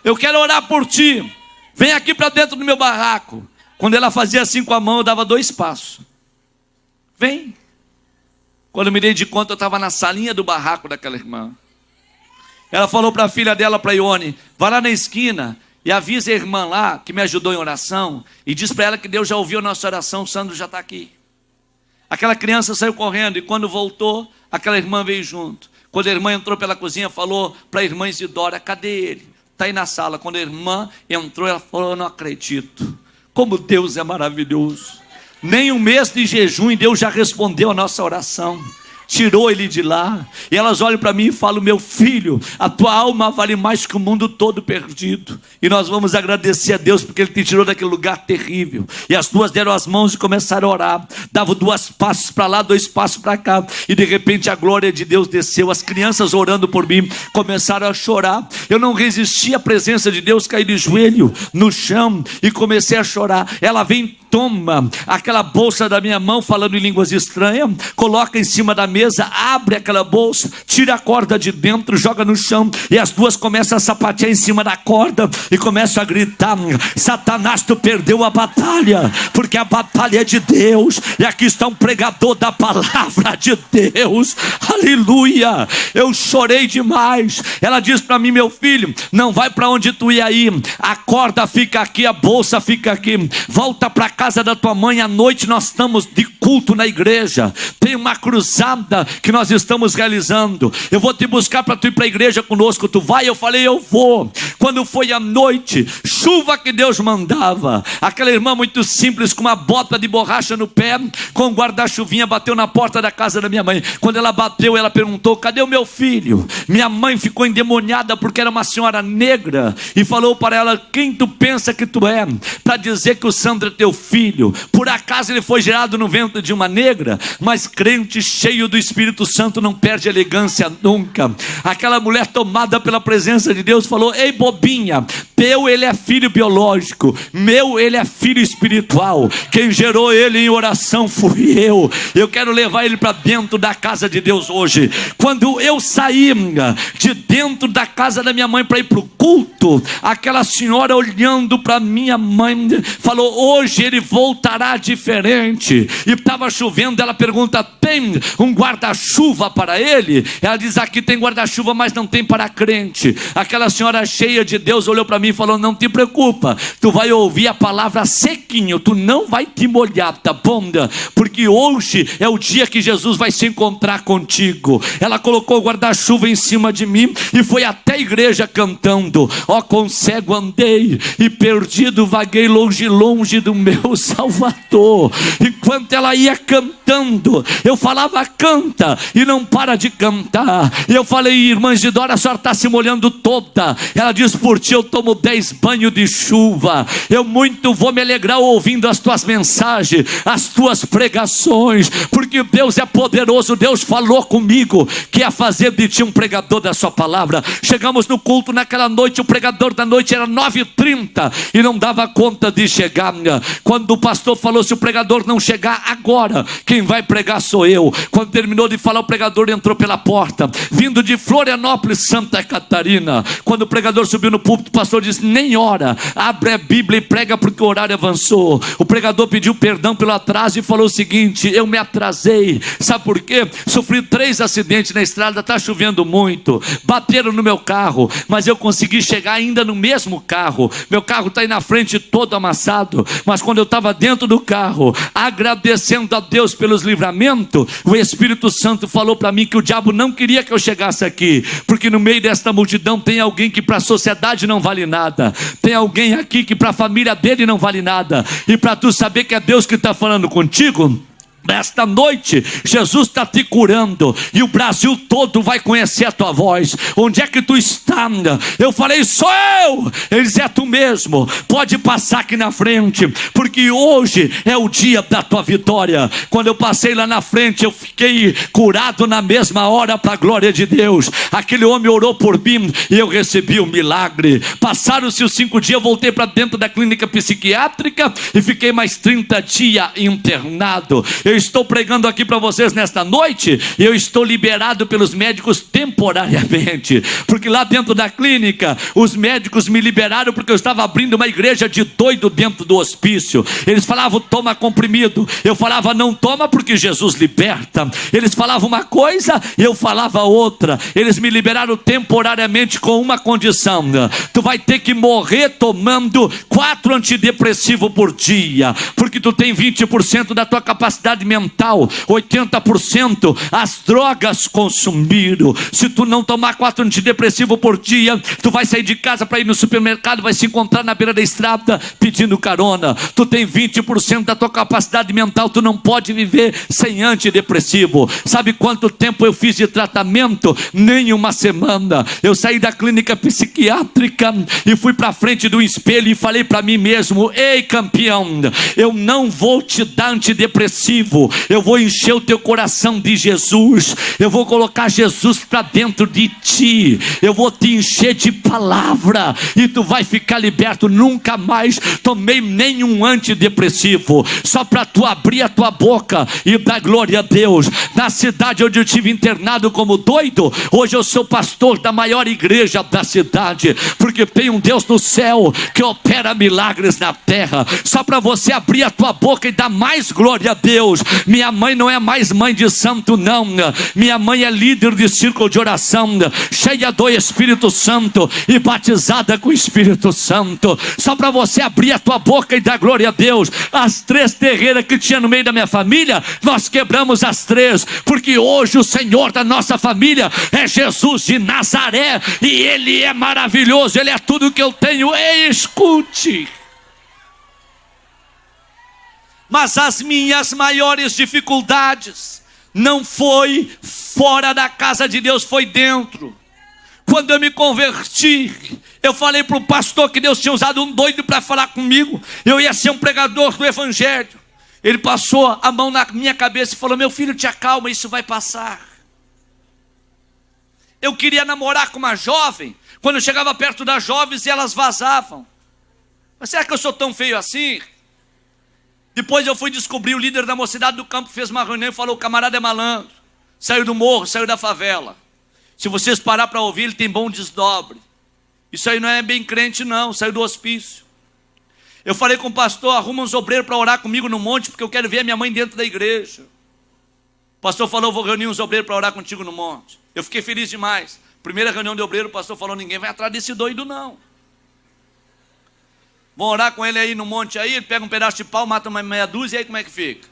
Eu quero orar por ti. Vem aqui para dentro do meu barraco. Quando ela fazia assim com a mão, eu dava 2 passos. Vem. Quando eu me dei de conta, eu estava na salinha do barraco daquela irmã. Ela falou para a filha dela, para Ione, vai lá na esquina e avisa a irmã lá, que me ajudou em oração, e diz para ela que Deus já ouviu a nossa oração, o Sandro já está aqui. Aquela criança saiu correndo, e quando voltou, aquela irmã veio junto. Quando a irmã entrou pela cozinha, falou para a irmã Isidora, cadê ele? Está aí na sala. Quando a irmã entrou, ela falou, eu não acredito. Como Deus é maravilhoso. Nem um mês de jejum e Deus já respondeu a nossa oração. Tirou ele de lá. E elas olham para mim e falam, meu filho, a tua alma vale mais que o mundo todo perdido. E nós vamos agradecer a Deus porque Ele te tirou daquele lugar terrível. E as duas deram as mãos e começaram a orar. Davam 2 passos para lá, 2 passos para cá. E de repente a glória de Deus desceu. As crianças orando por mim começaram a chorar. Eu não resisti à presença de Deus, caí de joelho no chão e comecei a chorar. Ela vem, toma aquela bolsa da minha mão, falando em línguas estranhas, coloca em cima da mesa, abre aquela bolsa, tira a corda de dentro, joga no chão, e as duas começam a sapatear em cima da corda, e começam a gritar, Satanás, tu perdeu a batalha, porque a batalha é de Deus, e aqui está um pregador da palavra de Deus, aleluia. Eu chorei demais. Ela disse para mim, meu filho, não vai para onde tu ia ir, a corda fica aqui, a bolsa fica aqui, volta para casa da tua mãe, à noite nós estamos de culto na igreja, tem uma cruzada que nós estamos realizando, eu vou te buscar para tu ir para a igreja conosco, tu vai? Eu falei, eu vou. Quando foi à noite, chuva que Deus mandava, aquela irmã muito simples, com uma bota de borracha no pé, com um guarda-chuvinha, bateu na porta da casa da minha mãe. Quando ela bateu, ela perguntou, cadê o meu filho? Minha mãe ficou endemoniada, porque era uma senhora negra, e falou para ela, quem tu pensa que tu é, para dizer que o Sandro é teu filho? Por acaso ele foi gerado no ventre de uma negra? Mas crente cheio do Espírito Santo não perde elegância nunca. Aquela mulher tomada pela presença de Deus falou, ei bobinha, teu ele é filho biológico, meu ele é filho espiritual, quem gerou ele em oração fui eu. Eu quero levar ele para dentro da casa de Deus hoje. Quando eu saí de dentro da casa da minha mãe para ir para o culto, aquela senhora olhando para minha mãe falou, hoje ele voltará diferente. E estava chovendo, ela pergunta, tem um guarda-chuva para ele? Ela diz, aqui tem guarda-chuva, mas não tem para crente. Aquela senhora cheia de Deus olhou para mim e falou, não te preocupa, tu vai ouvir a palavra sequinho, tu não vai te molhar, tá bom? Porque hoje é o dia que Jesus vai se encontrar contigo. Ela colocou o guarda-chuva em cima de mim e foi até a igreja cantando, ó, com cego andei e perdido vaguei longe, longe do meu Salvador. Enquanto ela ia cantando, eu falava, canta, e não para de cantar. E eu falei, irmã Isidora, a senhora está se molhando toda. Ela diz, por ti eu tomo 10 banhos de chuva. Eu muito vou me alegrar ouvindo as tuas mensagens, as tuas pregações, porque Deus é poderoso. Deus falou comigo que ia fazer de ti um pregador da sua palavra. Chegamos no culto naquela noite, o pregador da noite era 9h30 e não dava conta de chegar. Quando o pastor falou, se o pregador não chegar agora, quem vai pregar sou eu. Quando terminou de falar, o pregador entrou pela porta, vindo de Florianópolis, Santa Catarina. Quando o pregador subiu no púlpito, o pastor disse, nem ora, abre a Bíblia e prega, porque o horário avançou. O pregador pediu perdão pelo atraso e falou o seguinte, eu me atrasei, sabe por quê? Sofri 3 acidentes na estrada, está chovendo muito, bateram no meu carro, mas eu consegui chegar ainda no mesmo carro. Meu carro está aí na frente todo amassado, mas quando eu estava dentro do carro, agradecendo a Deus pelos livramentos, o Espírito Santo falou para mim que o diabo não queria que eu chegasse aqui, porque no meio desta multidão tem alguém que para a sociedade não vale nada, tem alguém aqui que para a família dele não vale nada, e para tu saber que é Deus que está falando contigo, Nesta noite, Jesus está te curando e o Brasil todo vai conhecer a tua voz. Onde é que tu está? Eu falei, sou eu. Ele disse, é tu mesmo. Pode passar aqui na frente, porque hoje é o dia da tua vitória. Quando eu passei lá na frente, eu fiquei curado na mesma hora, para a glória de Deus. Aquele homem orou por mim e eu recebi o milagre. Passaram-se os 5 dias, eu voltei para dentro da clínica psiquiátrica e fiquei mais 30 dias internado. Eu estou pregando aqui para vocês nesta noite e eu estou liberado pelos médicos temporariamente, porque lá dentro da clínica os médicos me liberaram porque eu estava abrindo uma igreja de doido dentro do hospício. Eles falavam, toma comprimido. Eu falava, não toma, porque Jesus liberta. Eles falavam uma coisa e eu falava outra. Eles me liberaram temporariamente com uma condição: tu vai ter que morrer tomando 4 antidepressivos por dia, porque tu tem 20% da tua capacidade mental, 80% as drogas consumiram. Se tu não tomar 4 antidepressivos por dia, tu vai sair de casa para ir no supermercado, vai se encontrar na beira da estrada pedindo carona. Tu tem 20% da tua capacidade mental, tu não pode viver sem antidepressivo. Sabe quanto tempo eu fiz de tratamento? Nem uma semana. Eu saí da clínica psiquiátrica e fui para frente do espelho e falei para mim mesmo, ei campeão, eu não vou te dar antidepressivo, eu vou encher o teu coração de Jesus, eu vou colocar Jesus para dentro de ti, eu vou te encher de palavra e tu vai ficar liberto. Nunca mais tomei nenhum antidepressivo, só para tu abrir a tua boca e dar glória a Deus. Na cidade onde eu tive internado como doido, hoje eu sou pastor da maior igreja da cidade, porque tem um Deus no céu que opera milagres na terra. Só para você abrir a tua boca e dar mais glória a Deus. Minha mãe não é mais mãe de santo, não. Minha mãe é líder de círculo de oração, cheia do Espírito Santo e batizada com o Espírito Santo. Só para você abrir a tua boca e dar glória a Deus. As 3 terreiras que tinha no meio da minha família, nós quebramos as 3, porque hoje o Senhor da nossa família é Jesus de Nazaré, e Ele é maravilhoso, Ele é tudo que eu tenho. Ei, escute. Mas as minhas maiores dificuldades não foi fora da casa de Deus, foi dentro. Quando eu me converti, eu falei para o pastor que Deus tinha usado um doido para falar comigo. Eu ia ser um pregador do evangelho. Ele passou a mão na minha cabeça e falou, meu filho, te acalma, isso vai passar. Eu queria namorar com uma jovem. Quando eu chegava perto das jovens, elas vazavam. Mas será que eu sou tão feio assim? Depois eu fui descobrir, o líder da mocidade do campo fez uma reunião e falou, o camarada é malandro, saiu do morro, saiu da favela. Se vocês parar para ouvir, ele tem bom desdobre. Isso aí não é bem crente não, saiu do hospício. Eu falei com o pastor, arruma uns obreiros para orar comigo no monte, porque eu quero ver a minha mãe dentro da igreja. O pastor falou, vou reunir uns obreiros para orar contigo no monte. Eu fiquei feliz demais. Primeira reunião de obreiro, o pastor falou, ninguém vai atrás desse doido não. Vão orar com ele aí no monte aí, ele pega um pedaço de pau, mata uma meia dúzia, e aí como é que fica?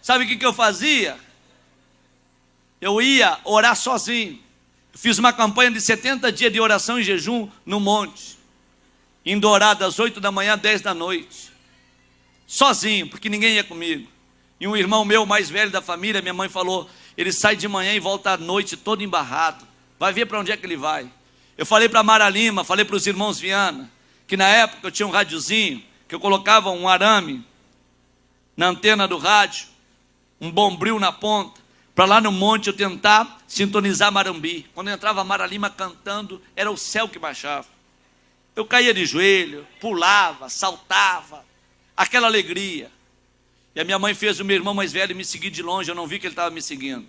Sabe o que eu fazia? Eu ia orar sozinho. Eu fiz uma campanha de 70 dias de oração e jejum no monte, indo orar das 8 da manhã, 10 da noite, sozinho, porque ninguém ia comigo. E um irmão meu mais velho da família, minha mãe falou, ele sai de manhã e volta à noite todo embarrado, vai ver para onde é que ele vai. Eu falei para Mara Lima, falei para os irmãos Viana, que na época eu tinha um radiozinho, que eu colocava um arame na antena do rádio, um bombril na ponta, para lá no monte eu tentar sintonizar Marumbi. Quando eu entrava a Mara Lima cantando, era o céu que baixava. Eu caía de joelho, pulava, saltava, aquela alegria. E a minha mãe fez o meu irmão mais velho me seguir de longe, eu não vi que ele estava me seguindo.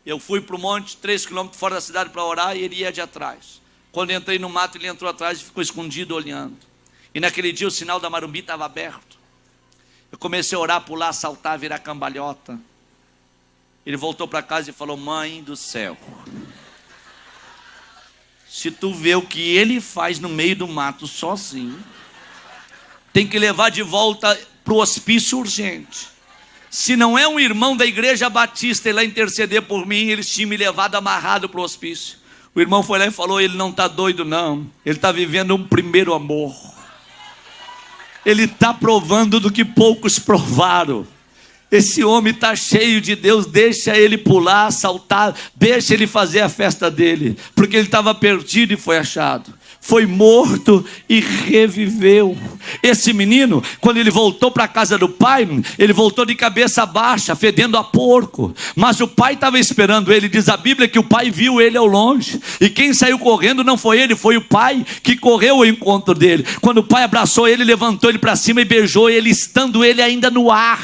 Eu fui para o monte, 3 quilômetros fora da cidade para orar, e ele ia de atrás. Quando eu entrei no mato, ele entrou atrás e ficou escondido olhando. E naquele dia o sinal da Marumbi estava aberto. Eu comecei a orar, pular, saltar, virar cambalhota. Ele voltou para casa e falou, mãe do céu, se tu vê o que ele faz no meio do mato sozinho, tem que levar de volta para o hospício urgente. Se não é um irmão da igreja batista ele lá interceder por mim, eles tinham me levado amarrado para o hospício. O irmão foi lá e falou, ele não está doido não, ele está vivendo um primeiro amor. Ele está provando do que poucos provaram. Esse homem está cheio de Deus, deixa ele pular, saltar, deixa ele fazer a festa dele, porque ele estava perdido e foi achado. Foi morto e reviveu. Esse menino, quando ele voltou para a casa do pai, ele voltou de cabeça baixa, fedendo a porco. Mas o pai estava esperando ele. Diz a Bíblia que o pai viu ele ao longe. E quem saiu correndo não foi ele, foi o pai que correu ao encontro dele. Quando o pai abraçou ele, levantou ele para cima e beijou ele, estando ele ainda no ar.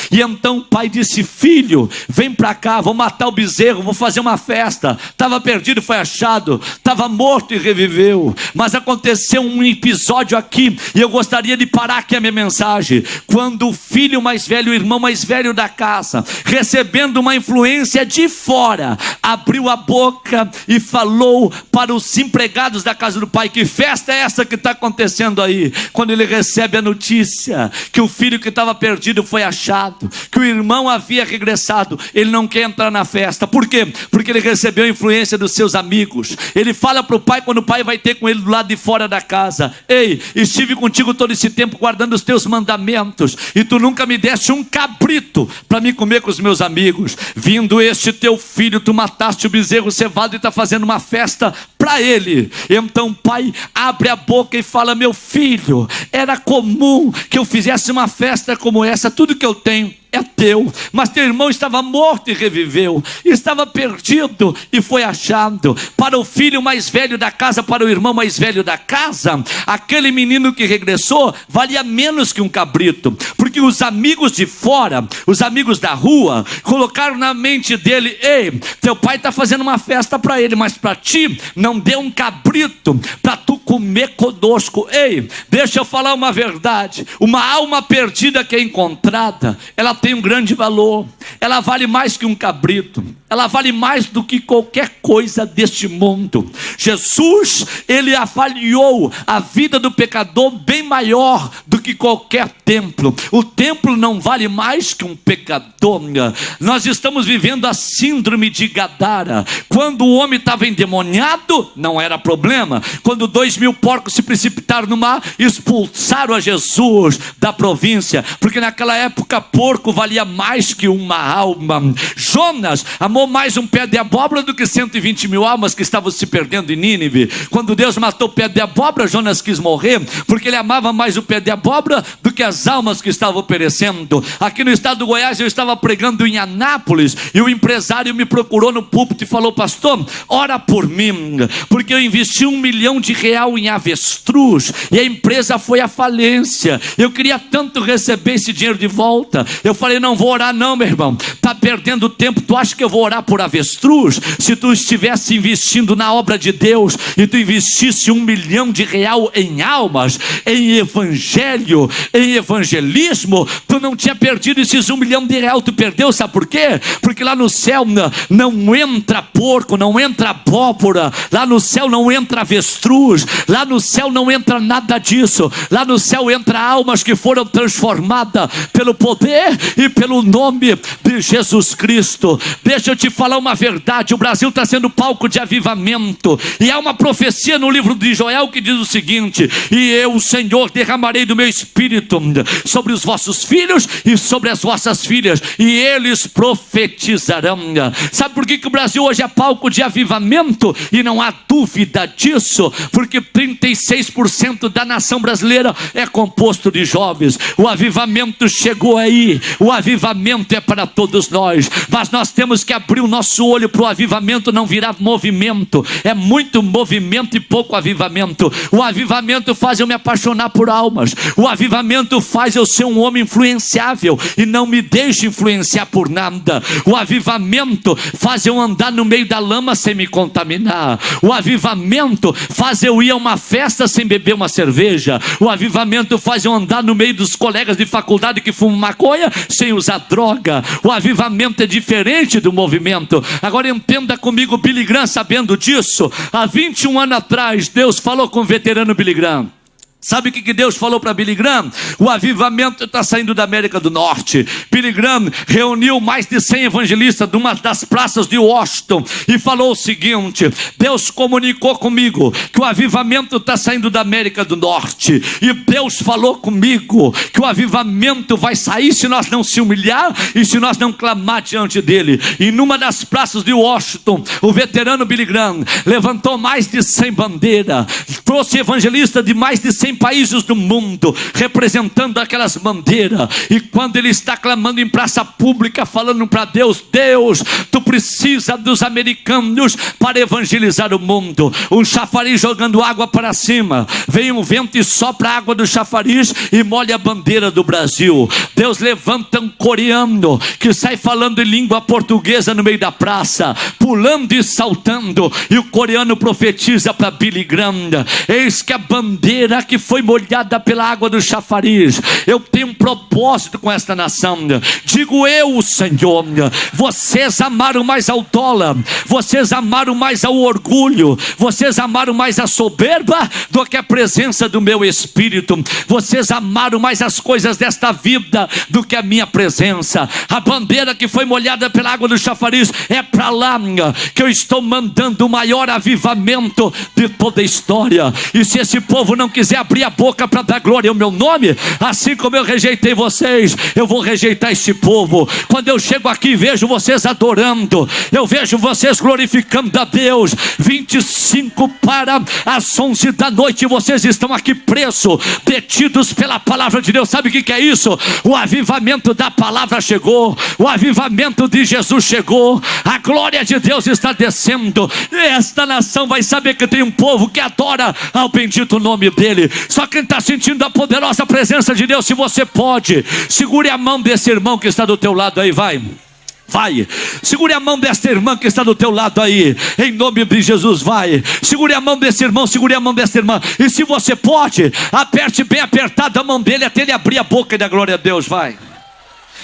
E então o pai disse: filho, vem para cá, vou matar o bezerro, vou fazer uma festa. Estava perdido, foi achado. Estava morto e reviveu. Mas aconteceu um episódio aqui, e eu gostaria de parar aqui a minha mensagem. Quando o filho mais velho, o irmão mais velho da casa, recebendo uma influência de fora, abriu a boca e falou para os empregados da casa do pai: que festa é essa que está acontecendo aí? Quando ele recebe a notícia que o filho que estava perdido foi achado, que o irmão havia regressado, ele não quer entrar na festa. Por quê? Porque ele recebeu a influência dos seus amigos. Ele fala para o pai, quando o pai vai ter com ele do lado de fora da casa: ei, estive contigo todo esse tempo guardando os teus mandamentos, e tu nunca me deste um cabrito para me comer com os meus amigos. Vindo este teu filho, tu mataste o bezerro cevado e está fazendo uma festa para ele. Então o pai abre a boca e fala: meu filho, era comum que eu fizesse uma festa como essa, tudo que eu tenho é teu, mas teu irmão estava morto e reviveu, estava perdido e foi achado. Para o filho mais velho da casa, para o irmão mais velho da casa, aquele menino que regressou valia menos que um cabrito, porque os amigos de fora, os amigos da rua, colocaram na mente dele: ei, teu pai está fazendo uma festa para ele, mas para ti não deu um cabrito para tu comer conosco. Ei, deixa eu falar uma verdade: uma alma perdida que é encontrada, ela tem um grande valor, ela vale mais que um cabrito, ela vale mais do que qualquer coisa deste mundo. Jesus, ele avaliou a vida do pecador bem maior do que qualquer templo. O templo não vale mais que um pecador. Nós estamos vivendo a síndrome de Gadara. Quando o homem estava endemoniado, não era problema. Quando 2.000 porcos se precipitaram no mar, expulsaram a Jesus da província, porque naquela época porco valia mais que uma alma. Jonas amou mais um pé de abóbora do que 120.000 almas que estavam se perdendo em Nínive. Quando Deus matou o pé de abóbora, Jonas quis morrer, porque ele amava mais o pé de abóbora do que as almas que estavam perecendo. Aqui no estado do Goiás, eu estava pregando em Anápolis, e o empresário me procurou no púlpito e falou: pastor, ora por mim, porque eu investi R$1 milhão em avestruz, e a empresa foi à falência. Eu queria tanto receber esse dinheiro de volta. Eu falei: não vou orar não, meu irmão, está perdendo tempo. Tu acha que eu vou orar por avestruz? Se tu estivesse investindo na obra de Deus, e tu investisse R$1 milhão em almas, em evangelho, em evangelismo, tu não tinha perdido esses R$1 milhão. Tu perdeu, sabe por quê? Porque lá no céu não entra porco, não entra abóbora, lá no céu não entra avestruz, lá no céu não entra nada disso. Lá no céu entra almas que foram transformadas pelo poder e pelo nome de Jesus Cristo. Deixa eu te falar uma verdade: o Brasil está sendo palco de avivamento, e há uma profecia no livro de Joel que diz o seguinte: e eu, o Senhor, derramarei do meu espírito sobre os vossos filhos e sobre as vossas filhas, e eles profetizarão. Sabe por que o Brasil hoje é palco de avivamento? E não há dúvida disso, porque 36% da nação brasileira é composto de jovens. O avivamento chegou aí, o avivamento é para todos nós, mas nós temos que abrir o nosso olho para o avivamento não virar movimento. É muito movimento e pouco avivamento. O avivamento faz eu me apaixonar por almas, o avivamento faz eu ser um homem influenciável e não me deixe influenciar por nada. O avivamento faz eu andar no meio da lama sem me contaminar. O avivamento faz eu ir a uma festa sem beber uma cerveja. O avivamento faz eu andar no meio dos colegas de faculdade que fumam maconha sem usar droga. O avivamento é diferente do movimento. Agora entenda comigo, Billy Graham, sabendo disso, há 21 anos atrás, Deus falou com o veterano Billy Graham: Sabe o que Deus falou para Billy Graham? O avivamento está saindo da América do Norte. Billy Graham reuniu mais de 100 evangelistas de uma das praças de Washington e falou o seguinte: Deus comunicou comigo que o avivamento está saindo da América do Norte, e Deus falou comigo que o avivamento vai sair se nós não se humilhar e se nós não clamar diante dele. E numa das praças de Washington, o veterano Billy Graham levantou mais de 100 bandeiras, trouxe evangelistas de mais de 100 países do mundo, representando aquelas bandeiras. E quando ele está clamando em praça pública, falando para Deus: Deus, tu precisa dos americanos para evangelizar o mundo. Um chafariz jogando água para cima, vem um vento e sopra a água do chafariz e molha a bandeira do Brasil. Deus levanta um coreano que sai falando em língua portuguesa no meio da praça, pulando e saltando, e o coreano profetiza para Billy Graham: eis que a bandeira que foi molhada pela água do chafariz, eu tenho um propósito com esta nação. Digo eu, Senhor, vocês amaram mais ao dólar, vocês amaram mais ao orgulho, vocês amaram mais a soberba do que a presença do meu Espírito, vocês amaram mais as coisas desta vida do que a minha presença. A bandeira que foi molhada pela água do chafariz, é para lá que eu estou mandando o maior avivamento de toda a história. E se esse povo não quiser abrir a boca para dar glória ao meu nome, assim como eu rejeitei vocês, eu vou rejeitar este povo. Quando eu chego aqui e vejo vocês adorando, eu vejo vocês glorificando a Deus, 25 para as 11 da noite, vocês estão aqui presos, detidos pela palavra de Deus. Sabe o que é isso? O avivamento da palavra chegou, o avivamento de Jesus chegou, a glória de Deus está descendo, e esta nação vai saber que tem um povo que adora ao bendito nome dele. Só quem está sentindo a poderosa presença de Deus, se você pode, segure a mão desse irmão que está do teu lado aí, vai, segure a mão desta irmã que está do teu lado aí, em nome de Jesus, vai, segure a mão desse irmão, segure a mão desta irmã, e se você pode, aperte bem apertado a mão dele, até ele abrir a boca e dar glória a Deus, vai,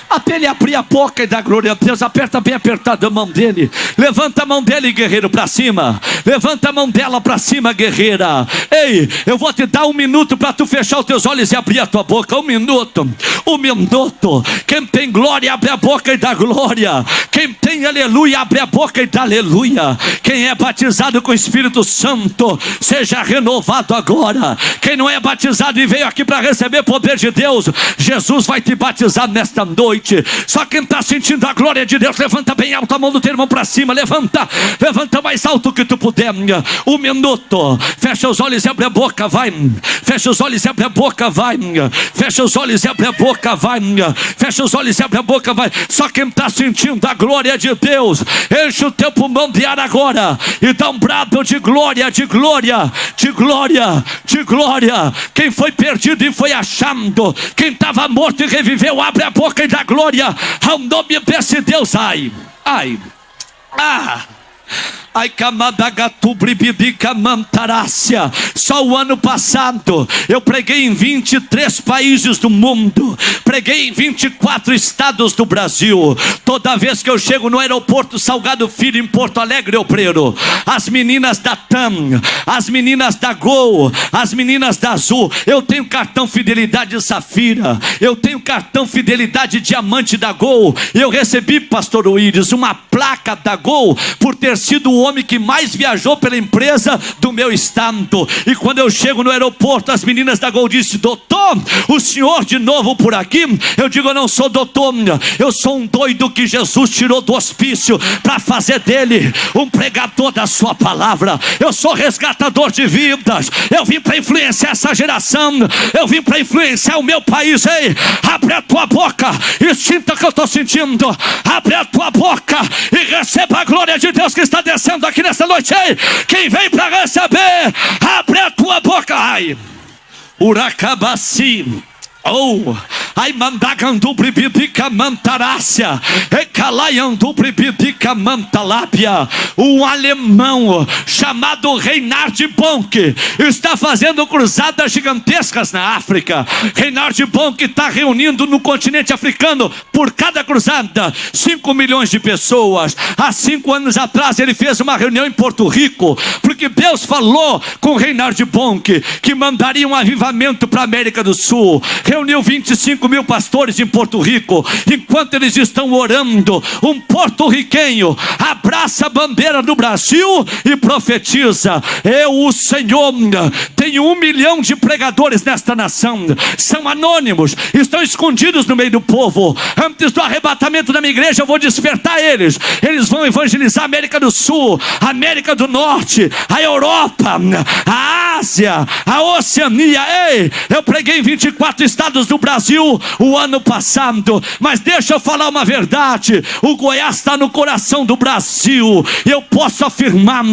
até ele abrir a boca e dar glória a Deus. Aperta bem apertado a mão dele, levanta a mão dele, guerreiro, para cima, levanta a mão dela para cima, guerreira. Ei, eu vou te dar 1 minuto para tu fechar os teus olhos e abrir a tua boca. 1 minuto, 1 minuto. Quem tem glória, abre a boca e dá glória. Quem tem aleluia, abre a boca e dá aleluia. Quem é batizado com o Espírito Santo, seja renovado agora. Quem não é batizado e veio aqui para receber poder de Deus, Jesus vai te batizar nesta noite. Só quem está sentindo a glória de Deus, levanta bem alto a mão do teu irmão para cima, levanta mais alto que tu puder. 1 minuto, fecha os olhos e abre a boca, vai, fecha os olhos e abre a boca, vai, fecha os olhos e abre a boca, vai, fecha os olhos e abre a boca, vai. Só quem está sentindo a glória de Deus, enche o teu pulmão de ar agora e dá um brado de glória, de glória, de glória, de glória. Quem foi perdido e foi achando, quem estava morto e reviveu, abre a boca e dá glória ao nome desse Deus. Ai, ai, só o ano passado eu preguei em 23 países do mundo, preguei em 24 estados do Brasil. Toda vez que eu chego no aeroporto Salgado Filho, em Porto Alegre, Obreiro, as meninas da TAM, as meninas da Gol, as meninas da Azul, eu tenho cartão Fidelidade Safira, eu tenho cartão Fidelidade Diamante da Gol. Eu recebi, pastor Willis, uma placa da Gol por ter sido o homem que mais viajou pela empresa do meu estado. E quando eu chego no aeroporto, as meninas da Gol dizem: doutor, o senhor de novo por aqui? Eu digo: eu não sou doutor, eu sou um doido que Jesus tirou do hospício para fazer dele um pregador da sua palavra. Eu sou resgatador de vidas, eu vim para influenciar essa geração, eu vim para influenciar o meu país. Ei, abre a tua boca e sinta o que eu estou sentindo, abre a tua boca e receba a glória de Deus que está descendo aqui nessa noite. Ei, quem vem para receber, abre a tua boca. Ai, Uracabaci. Oh, Ai mandagandu bribidica mantarácia, ecalaiandu bribidica mantalápia. Um alemão chamado Reinhard Bonk está fazendo cruzadas gigantescas na África. Reinhard Bonk está reunindo no continente africano, por cada cruzada, 5 milhões de pessoas. Há 5 anos atrás ele fez uma reunião em Porto Rico, porque Deus falou com Reinhard Bonk que mandaria um avivamento para a América do Sul. Reuniu 25 mil pastores em Porto Rico. Enquanto eles estão orando, um porto-riquenho abraça a bandeira do Brasil e profetiza: eu, o Senhor, tenho 1 milhão de pregadores nesta nação, são anônimos, estão escondidos no meio do povo. Antes do arrebatamento da minha igreja eu vou despertar eles. Eles vão evangelizar a América do Sul, a América do Norte, a Europa, a Ásia, a Oceania. Ei, eu preguei em 24 estados do Brasil o ano passado, mas deixa eu falar uma verdade: o Goiás está no coração do Brasil. Eu posso afirmar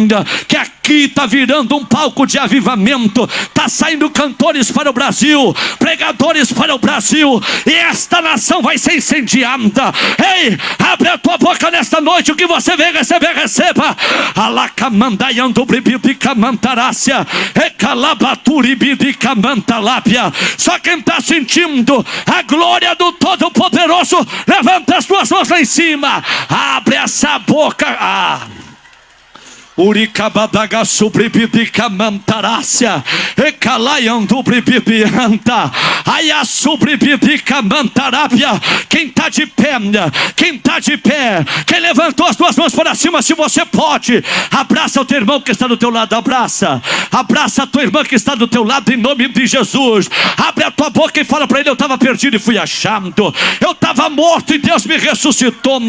que aqui está virando um palco de avivamento, está saindo cantores para o Brasil, pregadores para o Brasil, e esta nação vai ser incendiada. Ei, abre a tua boca nesta noite, o que você vem receber, receba. Só quem está sentindo a glória do Todo-Poderoso, levanta as tuas mãos lá em cima, abre essa boca. Uricabadaga subribidica mantarácia, ecalaiandu bribibianta, aia subribidica mantarápia. Quem está de pé, quem está de pé, quem levantou as duas mãos para cima, se você pode, abraça o teu irmão que está do teu lado, abraça a tua irmã que está do teu lado, em nome de Jesus. Abre a tua boca e fala para ele: eu estava perdido e fui achado, eu estava morto e Deus me ressuscitou.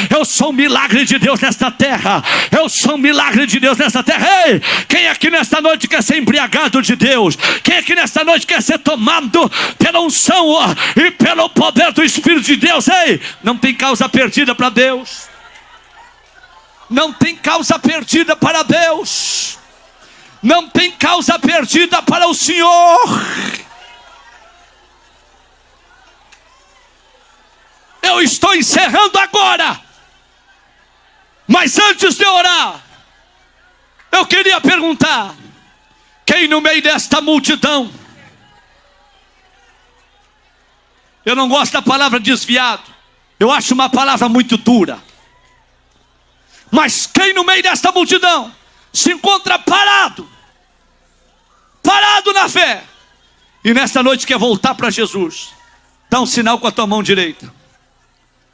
Eu sou um milagre de Deus nesta terra, eu sou um milagre de Deus nessa terra. Ei, quem aqui nesta noite quer ser embriagado de Deus? Quem aqui nesta noite quer ser tomado pela unção e pelo poder do Espírito de Deus? Ei, não tem causa perdida para Deus. Não tem causa perdida para Deus. Não tem causa perdida para o Senhor. Eu estou encerrando agora, mas antes de orar, eu queria perguntar: quem no meio desta multidão, eu não gosto da palavra desviado, eu acho uma palavra muito dura, mas quem no meio desta multidão se encontra parado na fé, e nesta noite quer voltar para Jesus, dá um sinal com a tua mão direita.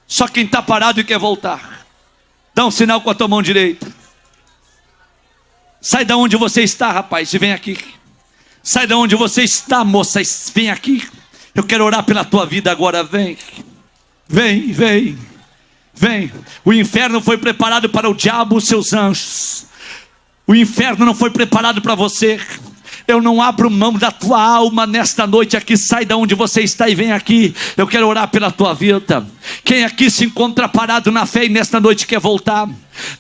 Só quem está parado e quer voltar, dá um sinal com a tua mão direita. Sai da onde você está, rapaz, e vem aqui. Sai da onde você está, moça, e vem aqui. Eu quero orar pela tua vida agora. Vem. O inferno foi preparado para o diabo e os seus anjos. O inferno não foi preparado para você. Eu não abro mão da tua alma nesta noite aqui. Sai da onde você está e vem aqui. Eu quero orar pela tua vida. Quem aqui se encontra parado na fé e nesta noite quer voltar,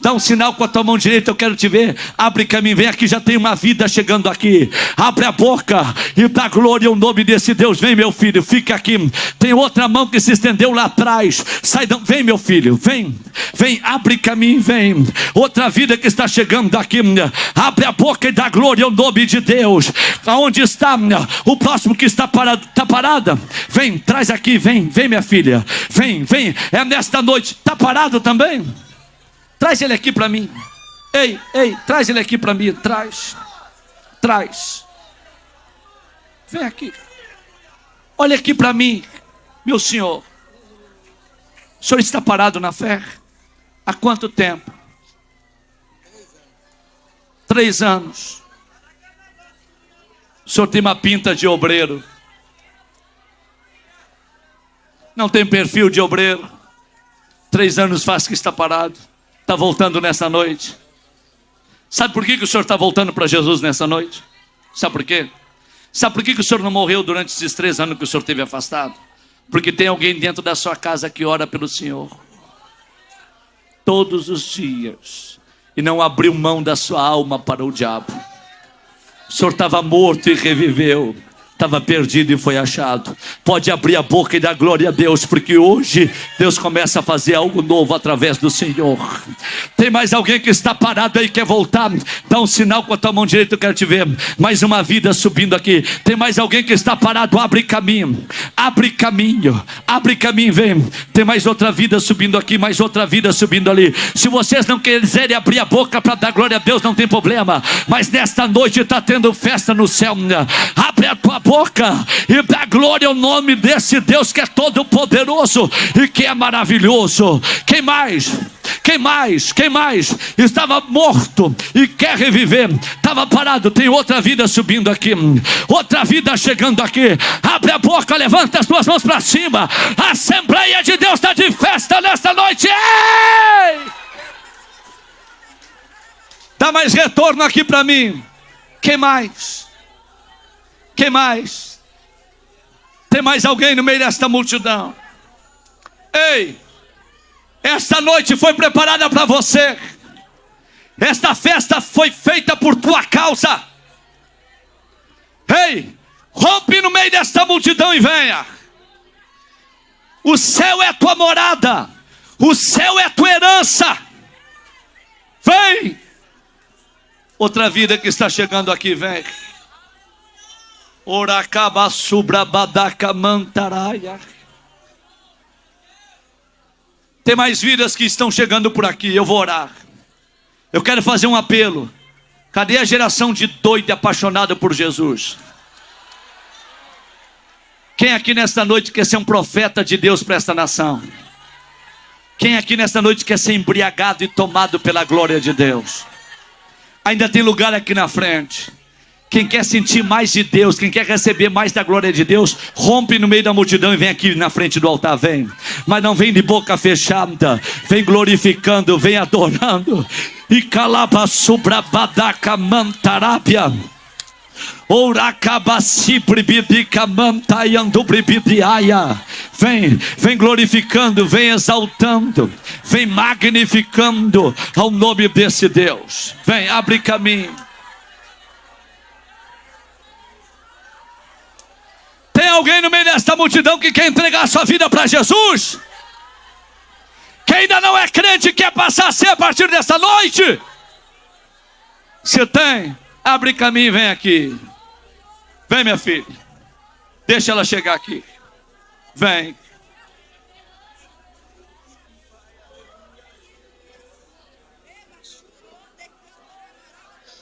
dá um sinal com a tua mão direita, eu quero te ver. Abre caminho, vem aqui, já tem uma vida chegando aqui. Abre a boca e dá glória ao nome desse Deus. Vem, meu filho, fica aqui. Tem outra mão que se estendeu lá atrás. Vem, meu filho, vem, abre caminho, vem. Outra vida que está chegando aqui. Abre a boca e dá glória ao nome de Deus. Aonde está o próximo que está parado? Está parada? Vem, traz aqui, vem, minha filha. Vem, é nesta noite. Está parado também? Traz ele aqui para mim. Ei, traz ele aqui para mim. Traz. Vem aqui. Olha aqui para mim, meu senhor. O senhor está parado na fé? Há quanto tempo? 3 anos. O senhor tem uma pinta de obreiro. Não tem perfil de obreiro. 3 anos faz que está parado. Está voltando nessa noite. Sabe por que o senhor está voltando para Jesus nessa noite? Sabe por quê? Sabe por que o senhor não morreu durante esses 3 anos que o senhor esteve afastado? Porque tem alguém dentro da sua casa que ora pelo Senhor todos os dias e não abriu mão da sua alma para o diabo. O senhor estava morto e reviveu. estava perdido e foi achado. Pode abrir a boca e dar glória a Deus, porque hoje Deus começa a fazer algo novo através do Senhor. Tem mais alguém que está parado aí, quer voltar? Dá um sinal com a tua mão direita, eu quero te ver. Mais uma vida subindo aqui. Tem mais alguém que está parado? Abre caminho, abre caminho, abre caminho, vem. Tem mais outra vida subindo aqui, mais outra vida subindo ali. Se vocês não quiserem abrir a boca para dar glória a Deus, não tem problema, mas nesta noite está tendo festa no céu. Abre a tua boca e dá glória ao nome desse Deus que é todo poderoso e que é maravilhoso. Quem mais? Quem mais? Quem mais? Estava morto e quer reviver. Estava parado, tem outra vida subindo aqui, outra vida chegando aqui. Abre a boca, levanta as tuas mãos para cima. A Assembleia de Deus está de festa nesta noite. Ei! Dá mais retorno aqui para mim. Quem mais? Quem mais? Tem mais alguém no meio desta multidão? Ei! Esta noite foi preparada para você. Esta festa foi feita por tua causa. Ei! Rompe no meio desta multidão e venha. O céu é tua morada. O céu é tua herança. Vem! Outra vida que está chegando aqui, vem. Oracaba subra badaca mantaraia. Tem mais vidas que estão chegando por aqui. Eu vou orar. Eu quero fazer um apelo. Cadê a geração de doido e apaixonada por Jesus? Quem aqui nesta noite quer ser um profeta de Deus para esta nação? Quem aqui nesta noite quer ser embriagado e tomado pela glória de Deus? Ainda tem lugar aqui na frente. Quem quer sentir mais de Deus, quem quer receber mais da glória de Deus, rompe no meio da multidão e vem aqui na frente do altar, vem. Mas não vem de boca fechada, vem glorificando, vem adorando. E calaba subra badaca mantarábia. Vem glorificando, vem exaltando, vem magnificando ao nome desse Deus. Vem, abre caminho. Tem alguém no meio desta multidão que quer entregar sua vida para Jesus? Que ainda não é crente e quer passar a ser a partir desta noite? Se tem, abre caminho e vem aqui. Vem, minha filha. Deixa ela chegar aqui. Vem.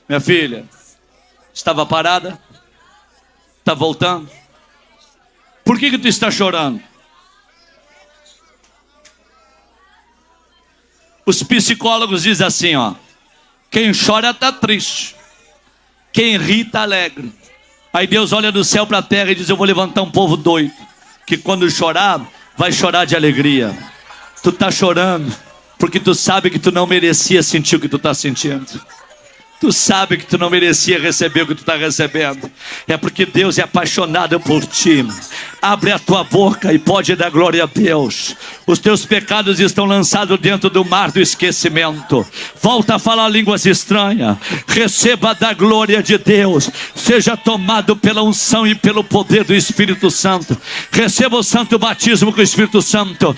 Minha filha, estava parada? Está voltando? Por que tu está chorando? Os psicólogos dizem assim, ó. Quem chora está triste. Quem ri está alegre. Aí Deus olha do céu para a terra e diz, eu vou levantar um povo doido, que quando chorar, vai chorar de alegria. Tu está chorando, porque tu sabe que tu não merecia sentir o que tu está sentindo. Tu sabe que tu não merecia receber o que tu está recebendo. É porque Deus é apaixonado por ti. Abre a tua boca e pode dar glória a Deus. Os teus pecados estão lançados dentro do mar do esquecimento. Volta a falar línguas estranhas. Receba da glória de Deus. Seja tomado pela unção e pelo poder do Espírito Santo. Receba o santo batismo com o Espírito Santo.